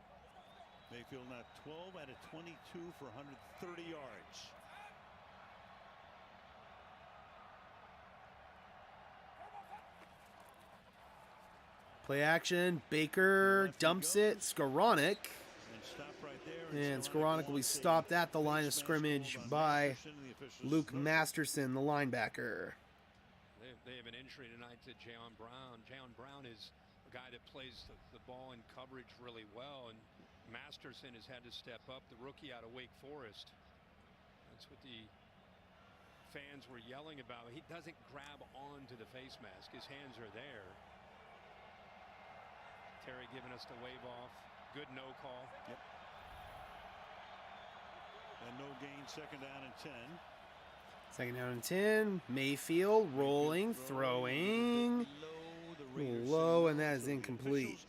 Mayfield now 12 out of 22 for 130 yards. Play action. Baker dumps it. Skoranek. And Skoranek will be stopped at the line of scrimmage by Luke Masterson, the linebacker. They have an injury tonight to Jayon Brown. Jayon Brown is a guy that plays the ball in coverage really well, and Masterson has had to step up, the rookie out of Wake Forest. That's what the fans were yelling about. He doesn't grab onto the face mask. His hands are there. Terry giving us the wave off. Good no call. Yep. And no gain, second down and 10. Second down and 10. Mayfield rolling, throwing. Low, and that is incomplete.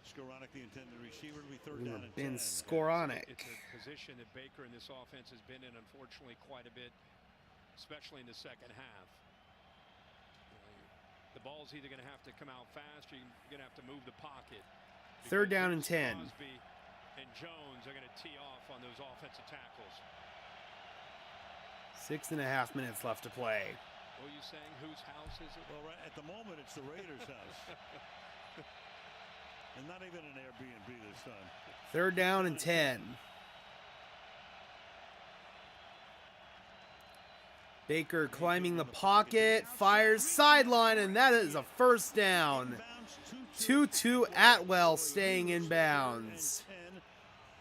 Skoranek, the intended receiver, will be third down and 10. Ben Skoranek. It's a position that Baker in this offense has been in, unfortunately, quite a bit, especially in the second half. The ball's either going to have to come out fast or you're going to have to move the pocket. Third down and 10. Crosby and Jones are going to tee off on those offensive tackles. 6.5 minutes left to play. What are you saying? Whose house is it? Well, right at the moment, it's the Raiders' house. And not even an Airbnb this time. Third down and 10. Baker climbing the pocket, fires sideline, and that is a first down. Tutu Atwell staying in bounds.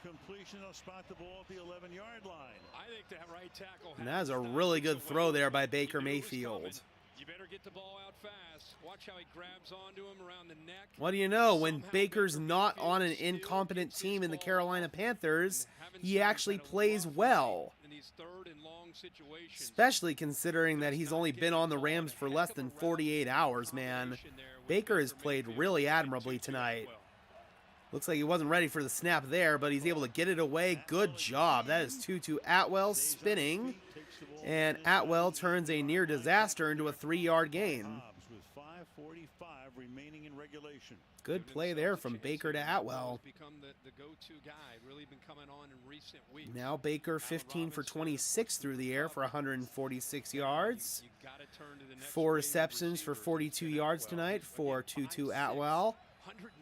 Completion, they'll spot the ball at the 11-yard line. I think that right tackle. And that is a really good throw there by Baker Mayfield. You better get the ball out fast. Watch how he grabs onto him around the neck. What do you know? When Baker's not on an incompetent team in the Carolina Panthers, he actually plays well. Especially considering that he's only been on the Rams for less than 48 hours, man. Baker has played really admirably tonight. Looks like he wasn't ready for the snap there, but he's able to get it away. Good job. That is Tutu Atwell spinning. And Atwell turns a near disaster into a 3-yard gain. With 5:45 remaining in regulation. Good play there from Baker to Atwell. Now Baker 15 for 26 through the air for 146 yards. 4 receptions for 42 yards tonight for Tutu Atwell.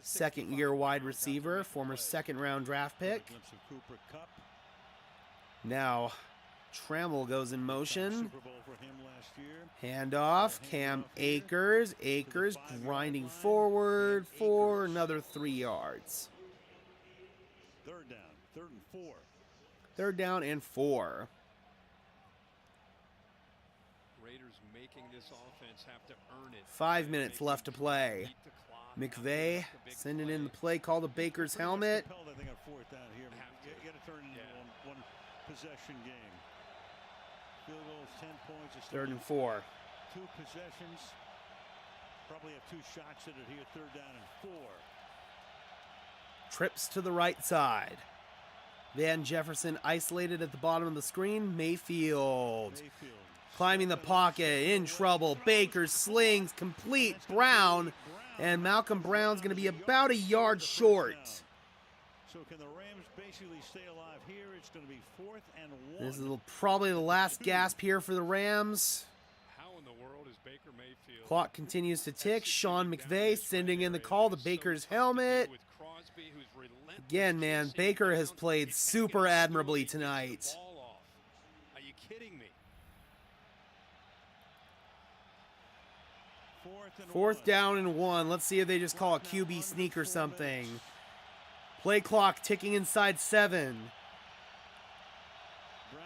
Second-year wide receiver, former second-round draft pick. Now Trammell goes in motion. Handoff, Cam Akers. Akers grinding forward for another 3 yards. Third down, 3rd and 4. Third down and 4. Raiders making this offense have to earn it. 5 minutes left to play. McVay sending in the play call to Baker's helmet. I think on 4th down here. You got to turn into one possession game. Field goals, 10 points. 3rd and 4. 2 possessions. Probably have 2 shots at it here. 3rd down and 4. Trips to the right side. Van Jefferson isolated at the bottom of the screen. Mayfield climbing the pocket, in trouble. Baker slings, complete. Brown, and Malcolm Brown's going to be about a yard short. So can the Rams basically stay alive here? It's going to be 4th and 1. This is probably the last gasp here for the Rams. How in the world is Baker Mayfield? Clock continues to tick. Sean McVay sending in the call to Baker's helmet. Again, man, Baker has played super admirably tonight. Are you kidding me? 4th down and 1. Let's see if they just call a QB sneak or something. Play clock ticking inside 7.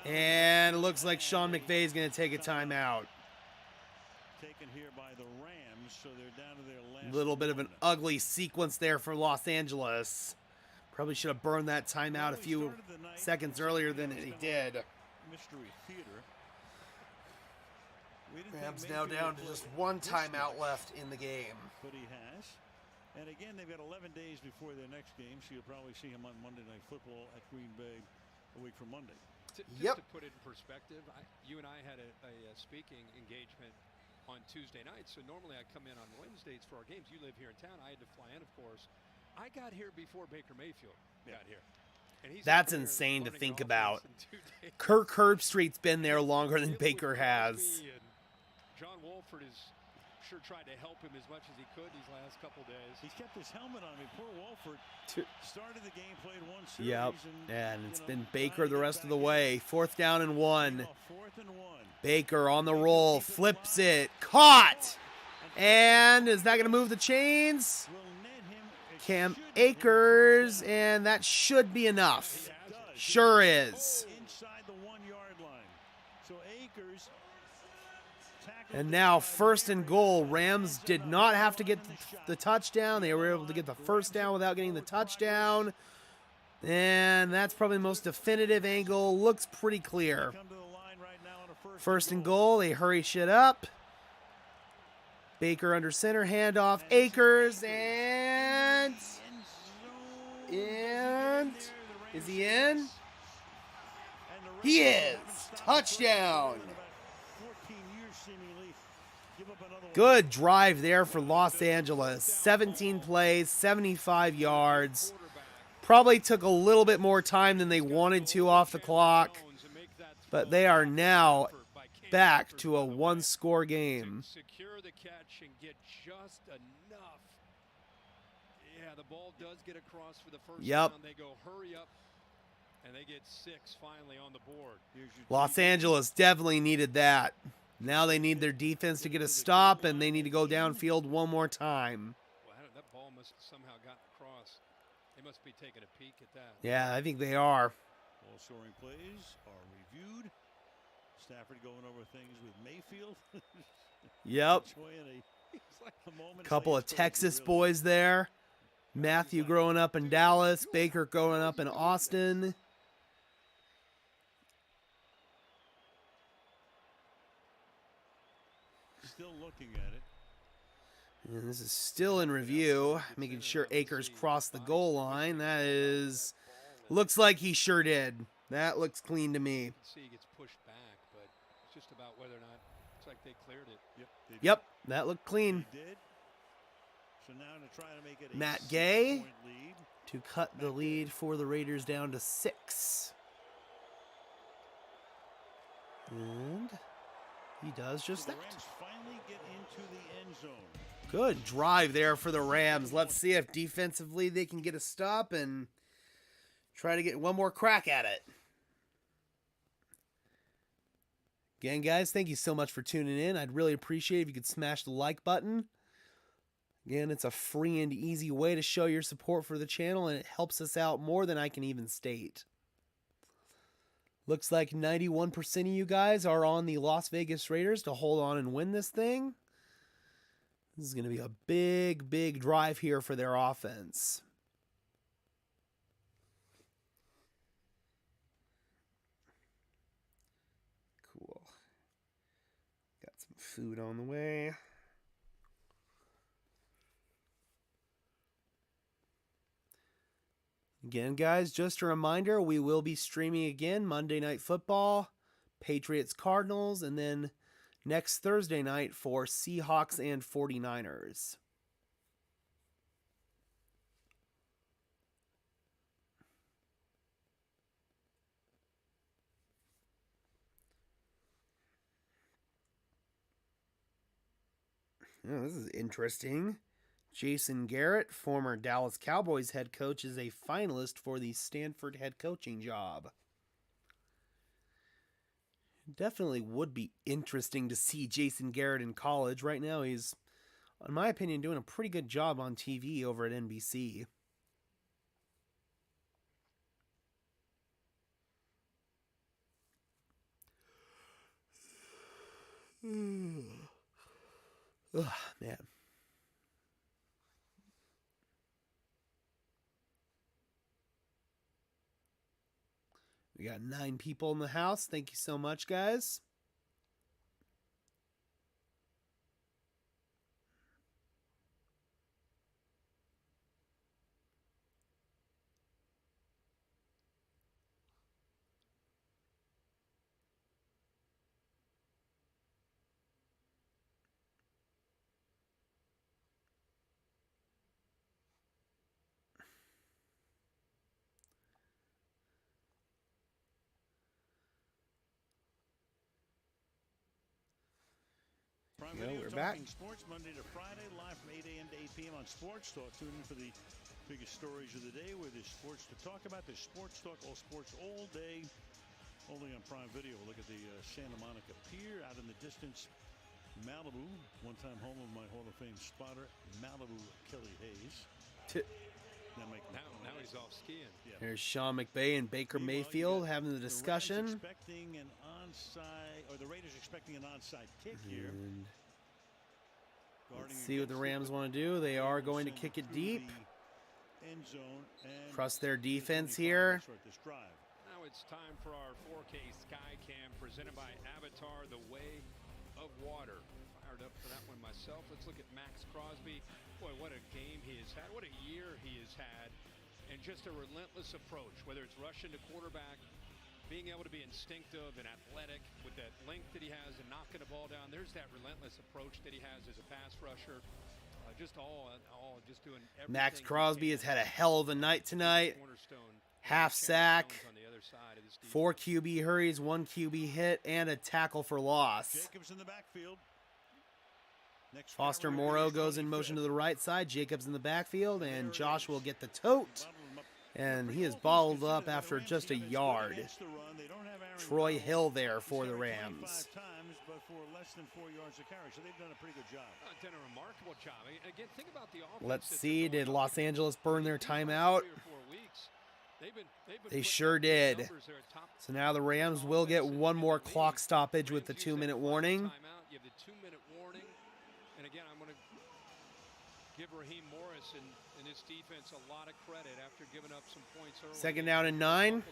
And it looks like Sean McVay is going to take a timeout. Taken here by the Rams, so they're down to their last Little bit of an ugly sequence there for Los Angeles. Probably should have burned that timeout a few seconds earlier than he did. Mystery theater. Rams now down to just one timeout left in the game. But he has. And again, they've got 11 days before their next game, so you'll probably see him on Monday Night Football at Green Bay a week from Monday. Just to put it in perspective, you and I had a speaking engagement on Tuesday night, so normally I come in on Wednesdays for our games. You live here in town. I had to fly in, of course. I got here before Baker Mayfield got here. And he's That's insane to think about. Kirk Herbstreit's been there longer than Baker has. John Wolford has sure tried to help him as much as he could these last couple days. He's kept his helmet on. I mean, poor Wolford started the game, played one series. Yep, and it's been Baker the rest of the way. 4th down and 1. 4th and 1. Baker on the roll, flips it, caught! And is that going to move the chains? Cam Akers, and that should be enough. Sure is. Inside the 1-yard line. So Akers. And now 1st and goal. Rams did not have to get the touchdown. They were able to get the 1st down without getting the touchdown. And that's probably the most definitive angle. Looks pretty clear. 1st and goal. They hurry shit up. Baker under center, handoff, Akers, and is he in? He is. Touchdown. Good drive there for Los Angeles. 17 plays, 75 yards. Probably took a little bit more time than they wanted to off the clock, but they are now back to a 1-score game. Secure the catch and get just enough. Yeah, the ball does get across for the first down. They go hurry up, and they get 6 finally on the board. Los Angeles definitely needed that. Now they need their defense to get a stop, and they need to go downfield one more time. Well, that ball must have somehow gotten across. They must be taking a peek at that. Yeah, I think they are. Ball scoring plays are reviewed. Stafford going over things with Mayfield. Yep. Couple of Texas boys there. Matthew growing up in Dallas. Baker growing up in Austin. Still looking at it. And this is still in review. Making sure Akers crossed the goal line. That is... Looks like he sure did. That looks clean to me. See, he gets pushed back, but it's just about whether or not it's like they cleared it. Yep, that looked clean. So now to try to make it Matt Gay to cut the lead for the Raiders down to 6. And he does just that. The Rams finally get into the end zone. Good drive there for the Rams. Let's see if defensively they can get a stop and try to get one more crack at it. Again, guys, thank you so much for tuning in. I'd really appreciate if you could smash the like button. Again, it's a free and easy way to show your support for the channel, and it helps us out more than I can even state. Looks like 91% of you guys are on the Las Vegas Raiders to hold on and win this thing. This is going to be a big, big drive here for their offense. Cool. Got some food on the way. Again, guys, just a reminder, we will be streaming again Monday Night Football, Patriots Cardinals, and then next Thursday night for Seahawks and 49ers. Oh, this is interesting. Jason Garrett, former Dallas Cowboys head coach, is a finalist for the Stanford head coaching job. Definitely would be interesting to see Jason Garrett in college. Right now, he's, in my opinion, doing a pretty good job on TV over at NBC. Ugh, man. We got 9 people in the house. Thank you so much, guys. We're back. Sports Monday to Friday, live from 8 a.m. to 8 p.m. on Sports Talk. Tune in for the biggest stories of the day, where there's sports to talk about. There's Sports Talk, all sports, all day, only on Prime Video. Look at the Santa Monica Pier out in the distance. Malibu, one-time home of my Hall of Fame spotter, Malibu Kelly Hayes. Now he's off skiing. Yeah. There's Sean McVay and Baker Mayfield having the discussion. The expecting an onside, or the Raiders expecting an onside kick here. Let's see what the Rams want to do. They are going to kick it deep. Trust their defense here. Now it's time for our 4K Skycam presented by Avatar, The Way of Water. Fired up for that one myself. Let's look at Max Crosby. Boy, what a game he has had. What a year he has had. And just a relentless approach, whether it's rushing to quarterback, being able to be instinctive and athletic with that length that he has and knocking the ball down. There's that relentless approach that he has as a pass rusher. Just doing everything. Max Crosby has had a hell of a night tonight. Half sack, 4 QB hurries, 1 QB hit, and a tackle for loss. Jacobs in the backfield. Foster Moreau goes in motion to the right side. Jacobs in the backfield, and Josh will get the tote. And he is bottled up after just a yard. Troy Hill there for the Rams. Done a remarkable job. Again, think about the offense. Let's see, did Los Angeles burn their timeout? They sure did. So now the Rams will get one more clock stoppage with the 2-minute warning. You have the 2-minute warning. And again, I'm going to give Raheem Morris and his defense a lot of credit after giving up some points early. 2nd down and 9.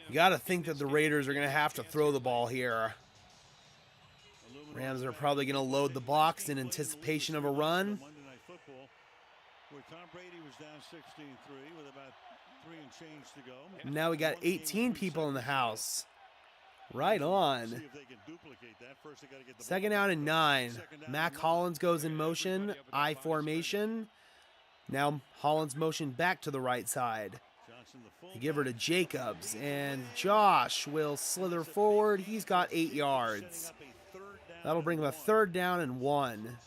You got to think that the Raiders are going to have to throw the ball here. Rams are probably going to load the box in anticipation of a run. Monday Night Football, where Tom Brady was down 16-3 with about 3 and change to go. And now we got 18 people in the house. Right on. 2nd down and 9. Mac Hollins goes in motion. I formation. Now Hollins motion back to the right side. They give her to Jacobs. And Josh will slither forward. He's got 8 yards. That'll bring him a 3rd down and 1,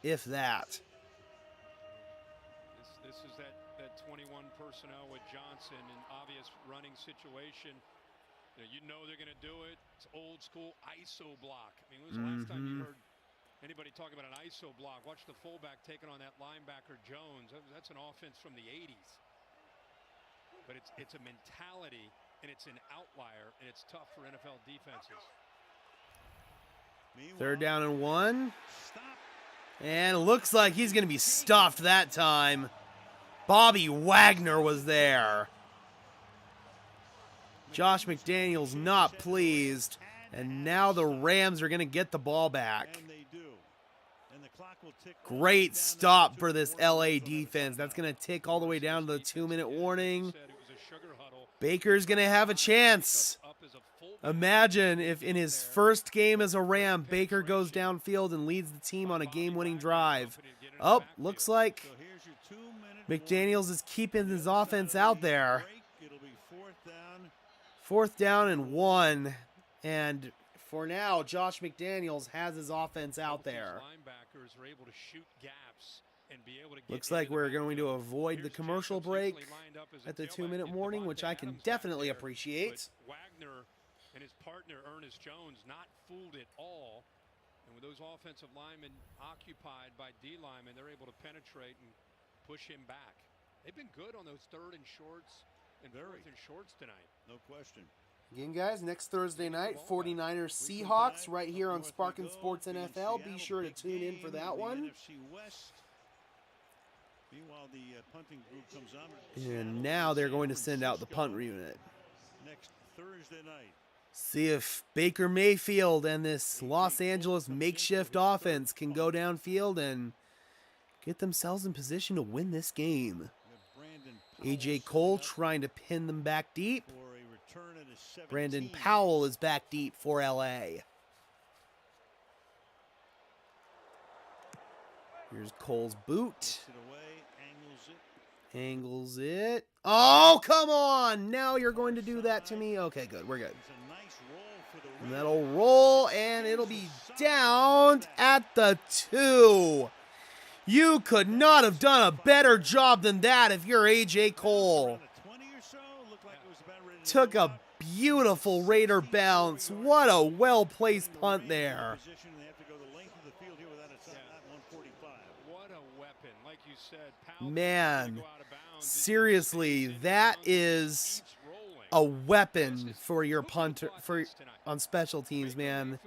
if that. This is that 21 personnel with Johnson, an obvious running situation. You know they're going to do it. It's old school ISO block. I mean, when was the last time you heard anybody talk about an ISO block? Watch the fullback taking on that linebacker Jones. That's an offense from the 80s. But it's a mentality, and it's an outlier, and it's tough for NFL defenses. 3rd down and 1. And it looks like he's going to be stuffed that time. Bobby Wagner was there. Josh McDaniels not pleased. And now the Rams are going to get the ball back. And they do. And the clock Great stop for this LA defense. That's going to tick all the way down to the 2-minute warning. Baker's going to have a chance. Imagine if in his first game as a Ram, Baker goes downfield and leads the team on a game-winning drive. Oh, looks like McDaniels is keeping his offense out there. 4th down and 1. And for now, Josh McDaniels has his offense out there. Looks like we're going to avoid the commercial break at the 2-minute warning, which I can definitely appreciate. Wagner and his partner Ernest Jones not fooled at all, and with those offensive linemen occupied by D linemen, they're able to penetrate and push him back. They've been good on those 3rd and shorts and 4th and shorts tonight. No question. Again, guys, next Thursday night, 49ers Seahawks right here on Sparkin Sports NFL. Be sure to tune in for that one. Meanwhile, the punting group comes on. And now they're going to send out the punt unit. Next Thursday night. See if Baker Mayfield and this Los Angeles makeshift offense can go downfield and get themselves in position to win this game. A.J. Cole trying to pin them back deep. Brandon Powell is back deep for L.A. Here's Cole's boot. Angles it. Oh, come on. Now you're going to do that to me. Okay, good. We're good. And that'll roll, and it'll be down at the 2. You could not have done a better job than that if you're A.J. Cole. Took a beautiful Raider bounce. What a well-placed punt there. Man, seriously, that is a weapon for your punter on special teams, man.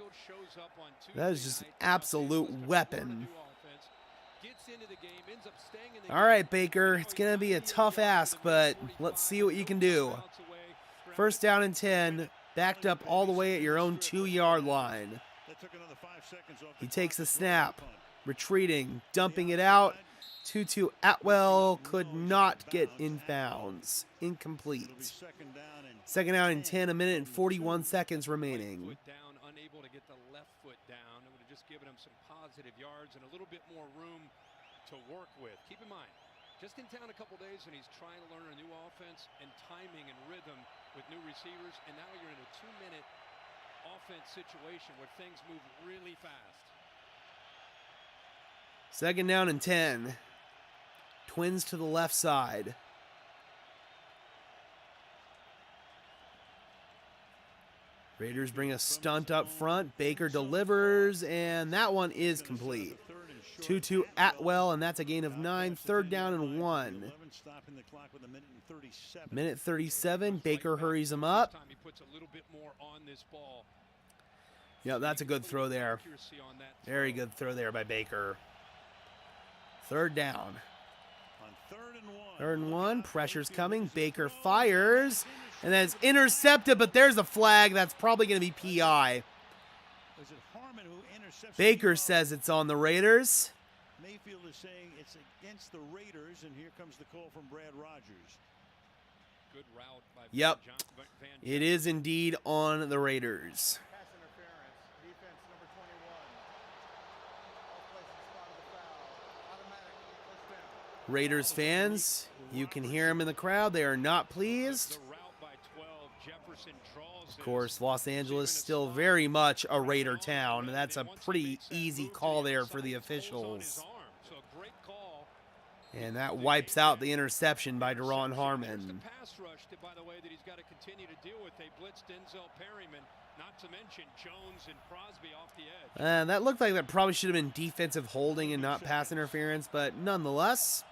That is just an absolute weapon. All right, Baker, it's going to be a tough ask, but let's see what you can do. 1st down and 10, backed up all the way at your own 2-yard line. He takes the snap, retreating, dumping it out. Tutu Atwell could not get in bounds. Incomplete. 2nd down and 10, 1 minute and 41 seconds remaining. Unable to get the left foot down. It would have just given him some positive yards and a little bit more room to work with. Keep in mind, just in town a couple days and he's trying to learn a new offense and timing and rhythm with new receivers, and now you're in a 2-minute offense situation where things move really fast. 2nd down and 10. Twins to the left side. Raiders bring a stunt up front. Baker delivers, and that one is complete. Tutu Atwell, and that's a gain of 9. 3rd down and 1. Minute 37. Baker hurries him up. Yeah, that's a good throw there. Very good throw there by Baker. 3rd down. 3rd and 1. Pressure's coming. Baker fires. And that's intercepted, but there's a flag. That's probably going to be PI. Baker says it's on the Raiders. Mayfield is saying it's against the Raiders, and here comes the call from Brad Rogers. Good route by Yep, it is indeed on the Raiders. Pass interference, defense number 21. All places spotted the foul. Automatic first down. Raiders fans, you can hear them in the crowd. They are not pleased. Of course, Los Angeles still very much a Raider town. That's a pretty easy call there for the officials. And that wipes out the interception by Deron Harmon. And that looked like that probably should have been defensive holding and not pass interference, but nonetheless.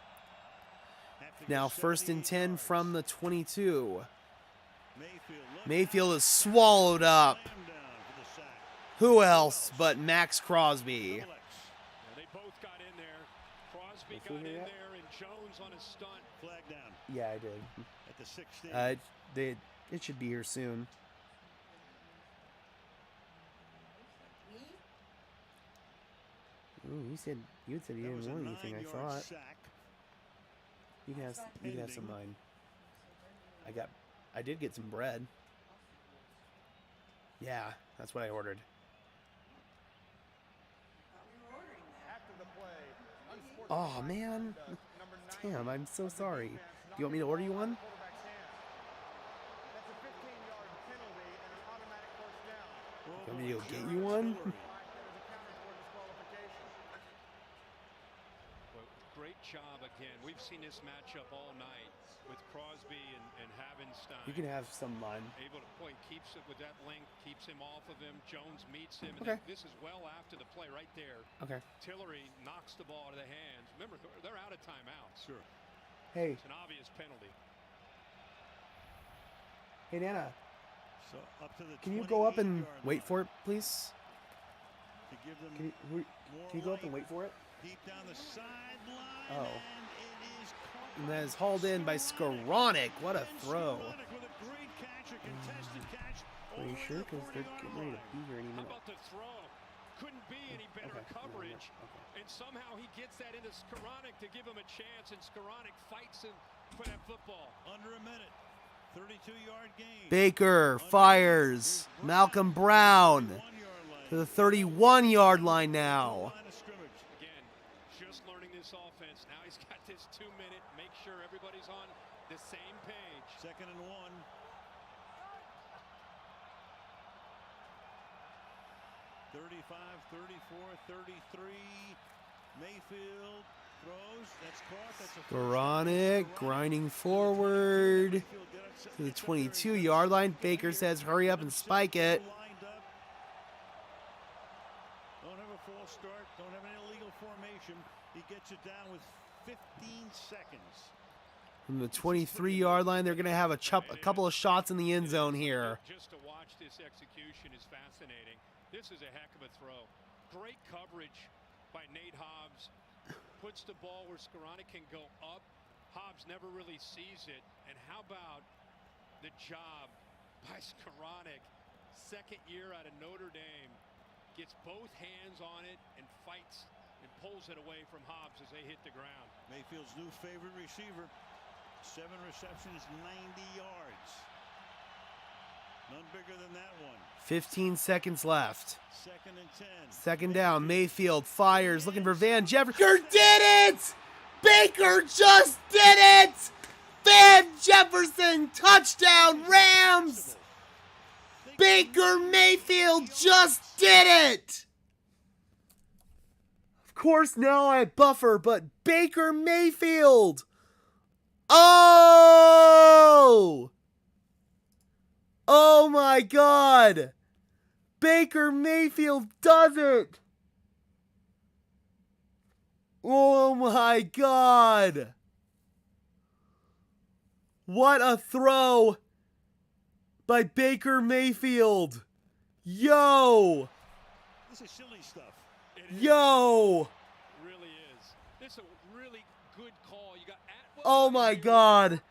Now 1st and 10 from the 22. Mayfield is swallowed up. Who else but Max Crosby? They both got in there. Crosby got in there, and Jones on a stunt. Flag down. Yeah, I did. At the 16. It should be here soon. Ooh, you said you didn't want anything. I thought you can have some of mine. I did get some bread. Yeah, that's what I ordered. Oh man, damn! I'm so sorry. Do you want me to order you one? You want me to go get you one? Great job again. We've seen this matchup all night with Crosby and Havenstein. You can have some of mine. Able to play, keeps it with that length, keeps him off of him. Jones meets him. Okay. And this is well after the play right there. Okay. Tillery knocks the ball out of the hands. Remember, they're out of timeout. Sure. Hey. It's an obvious penalty. Hey, Nana. So up to the Can you go up and wait for it, please? To give them Can you go up and wait for it? Deep down the sideline. Oh. And it is caught. And that is hauled in by Skaronic. What a throw. Skaronic with a great catch, a contested catch. Are you sure? Because they're getting ready to be here any How minute. about the throw? Couldn't be any better coverage. Okay. And somehow he gets that into Skaronic to give him a chance, and Skaronic fights him for that football. Under a minute. 32-yard gain. Baker fires Malcolm Brown to the 31-yard line now. Again, just learning this offense. Now he's got this 2-minute. Make sure everybody's on the same page. 2nd and 1. (35, 34, 33). Mayfield throws. That's caught. That's a Skaronic grinding forward to the 22-yard line. Baker says, hurry up and spike it. Don't have a false start. Don't have an illegal formation. He gets it down with 15 seconds. From the 23-yard line, they're going to have a couple of shots in the end zone here. Just to watch this execution is fascinating. This is a heck of a throw. Great coverage by Nate Hobbs. Puts the ball where Skaronic can go up. Hobbs never really sees it. And how about the job by Skaronic? Second year out of Notre Dame. Gets both hands on it and fights and pulls it away from Hobbs as they hit the ground. Mayfield's new favorite receiver. 7 receptions, 90 yards. None bigger than that one. 15 seconds left. 2nd and 10. Second down. Mayfield fires, looking for Van Jefferson. Baker did it! Baker just did it! Van Jefferson, touchdown, Rams! Baker Mayfield just did it! Of course, now I buffer, but Baker Mayfield! Oh! Oh my God! Baker Mayfield does it! Oh my God! What a throw by Baker Mayfield! Yo! This is silly stuff. Yo! It really is. This is a really good call. You got Oh my God!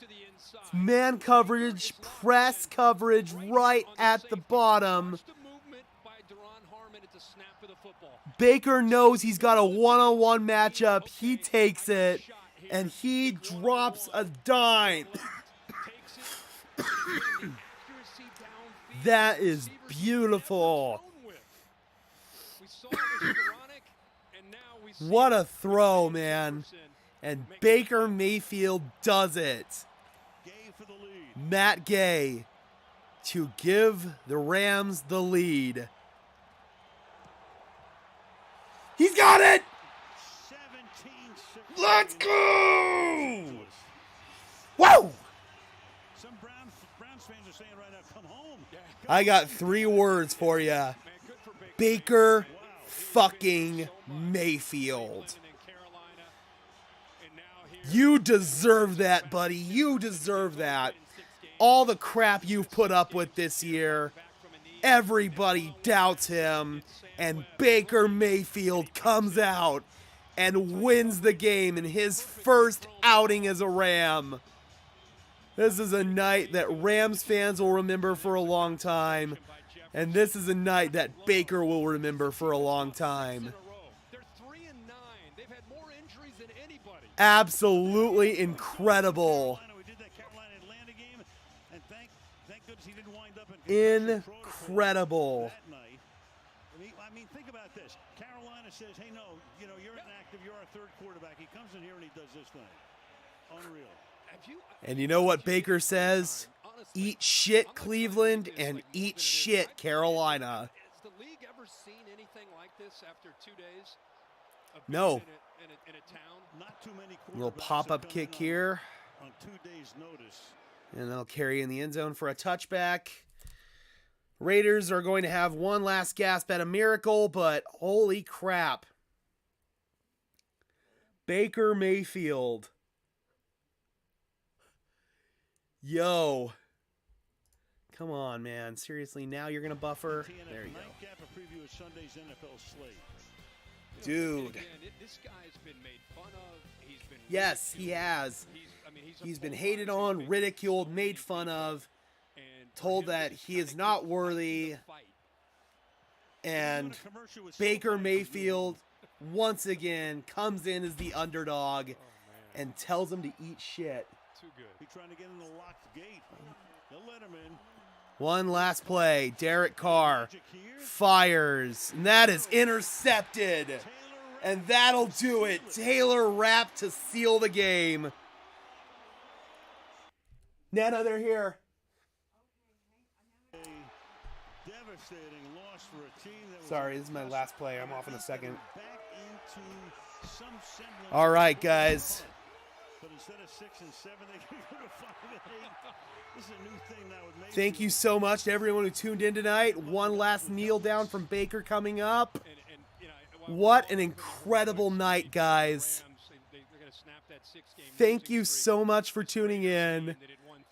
Man coverage, press coverage right at the bottom. Baker knows he's got a one-on-one matchup. He takes it, and he drops a dime. That is beautiful. What a throw, man. And Baker Mayfield does it. Matt Gay to give the Rams the lead. He's got it! Let's go! Woo! Some Browns fans are saying right now, come home. I got 3 words for you. Baker fucking Mayfield. You deserve that, buddy. You deserve that. All the crap you've put up with this year. Everybody doubts him. And Baker Mayfield comes out and wins the game in his first outing as a Ram. This is a night that Rams fans will remember for a long time. And this is a night that Baker will remember for a long time. They're 3-0 Absolutely incredible. Incredible. I mean, think about this. Carolina says, hey, no, you know, you're inactive. You're our third quarterback. He comes in here and he does this thing. Unreal. And you know what Baker says? Eat shit, Cleveland, and eat shit, Carolina. Has the league ever seen anything like this after 2 days? No. In a town? Not too many Little pop-up kick here. On 2 days' notice. And they'll carry in the end zone for a touchback. Raiders are going to have one last gasp at a miracle, but holy crap. Baker Mayfield. Yo. Come on, man. Seriously, now you're going to buffer? There you go. Dude. This guy's been made fun of. He's been yes, he has. He's been hated on, ridiculed, made fun of, told that he is not worthy. And Baker Mayfield, once again, comes in as the underdog and tells him to eat shit. Too good. He's trying to get in the locked gate. They'll let him in. One last play. Derek Carr fires. And that is intercepted. And that'll do it. Taylor Rapp to seal the game. Nana, they're here. Sorry, this is my last play. I'm off in a second. All right, guys. But instead of 6 and 7, they can go to 5 and 8. This is a new thing now with Mayfield. Thank you so much to everyone who tuned in tonight. One last kneel down from Baker coming up. What an incredible night, guys. Thank you so much for tuning in.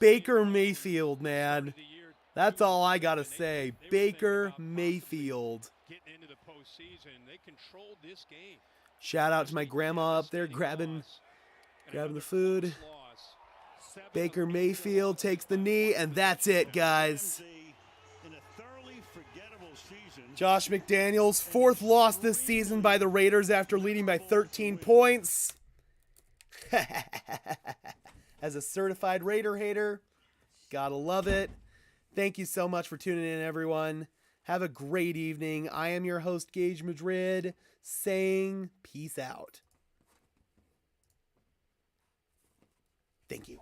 Baker Mayfield, man. That's all I got to say. Baker Mayfield. Shout out to my grandma up there grabbing the food. Baker Mayfield takes the knee, and that's it, guys. Josh McDaniels, 4th loss this season by the Raiders after leading by 13 points. As a certified Raider hater, gotta love it. Thank you so much for tuning in, everyone. Have a great evening. I am your host, Gage Madrid, saying peace out. Thank you.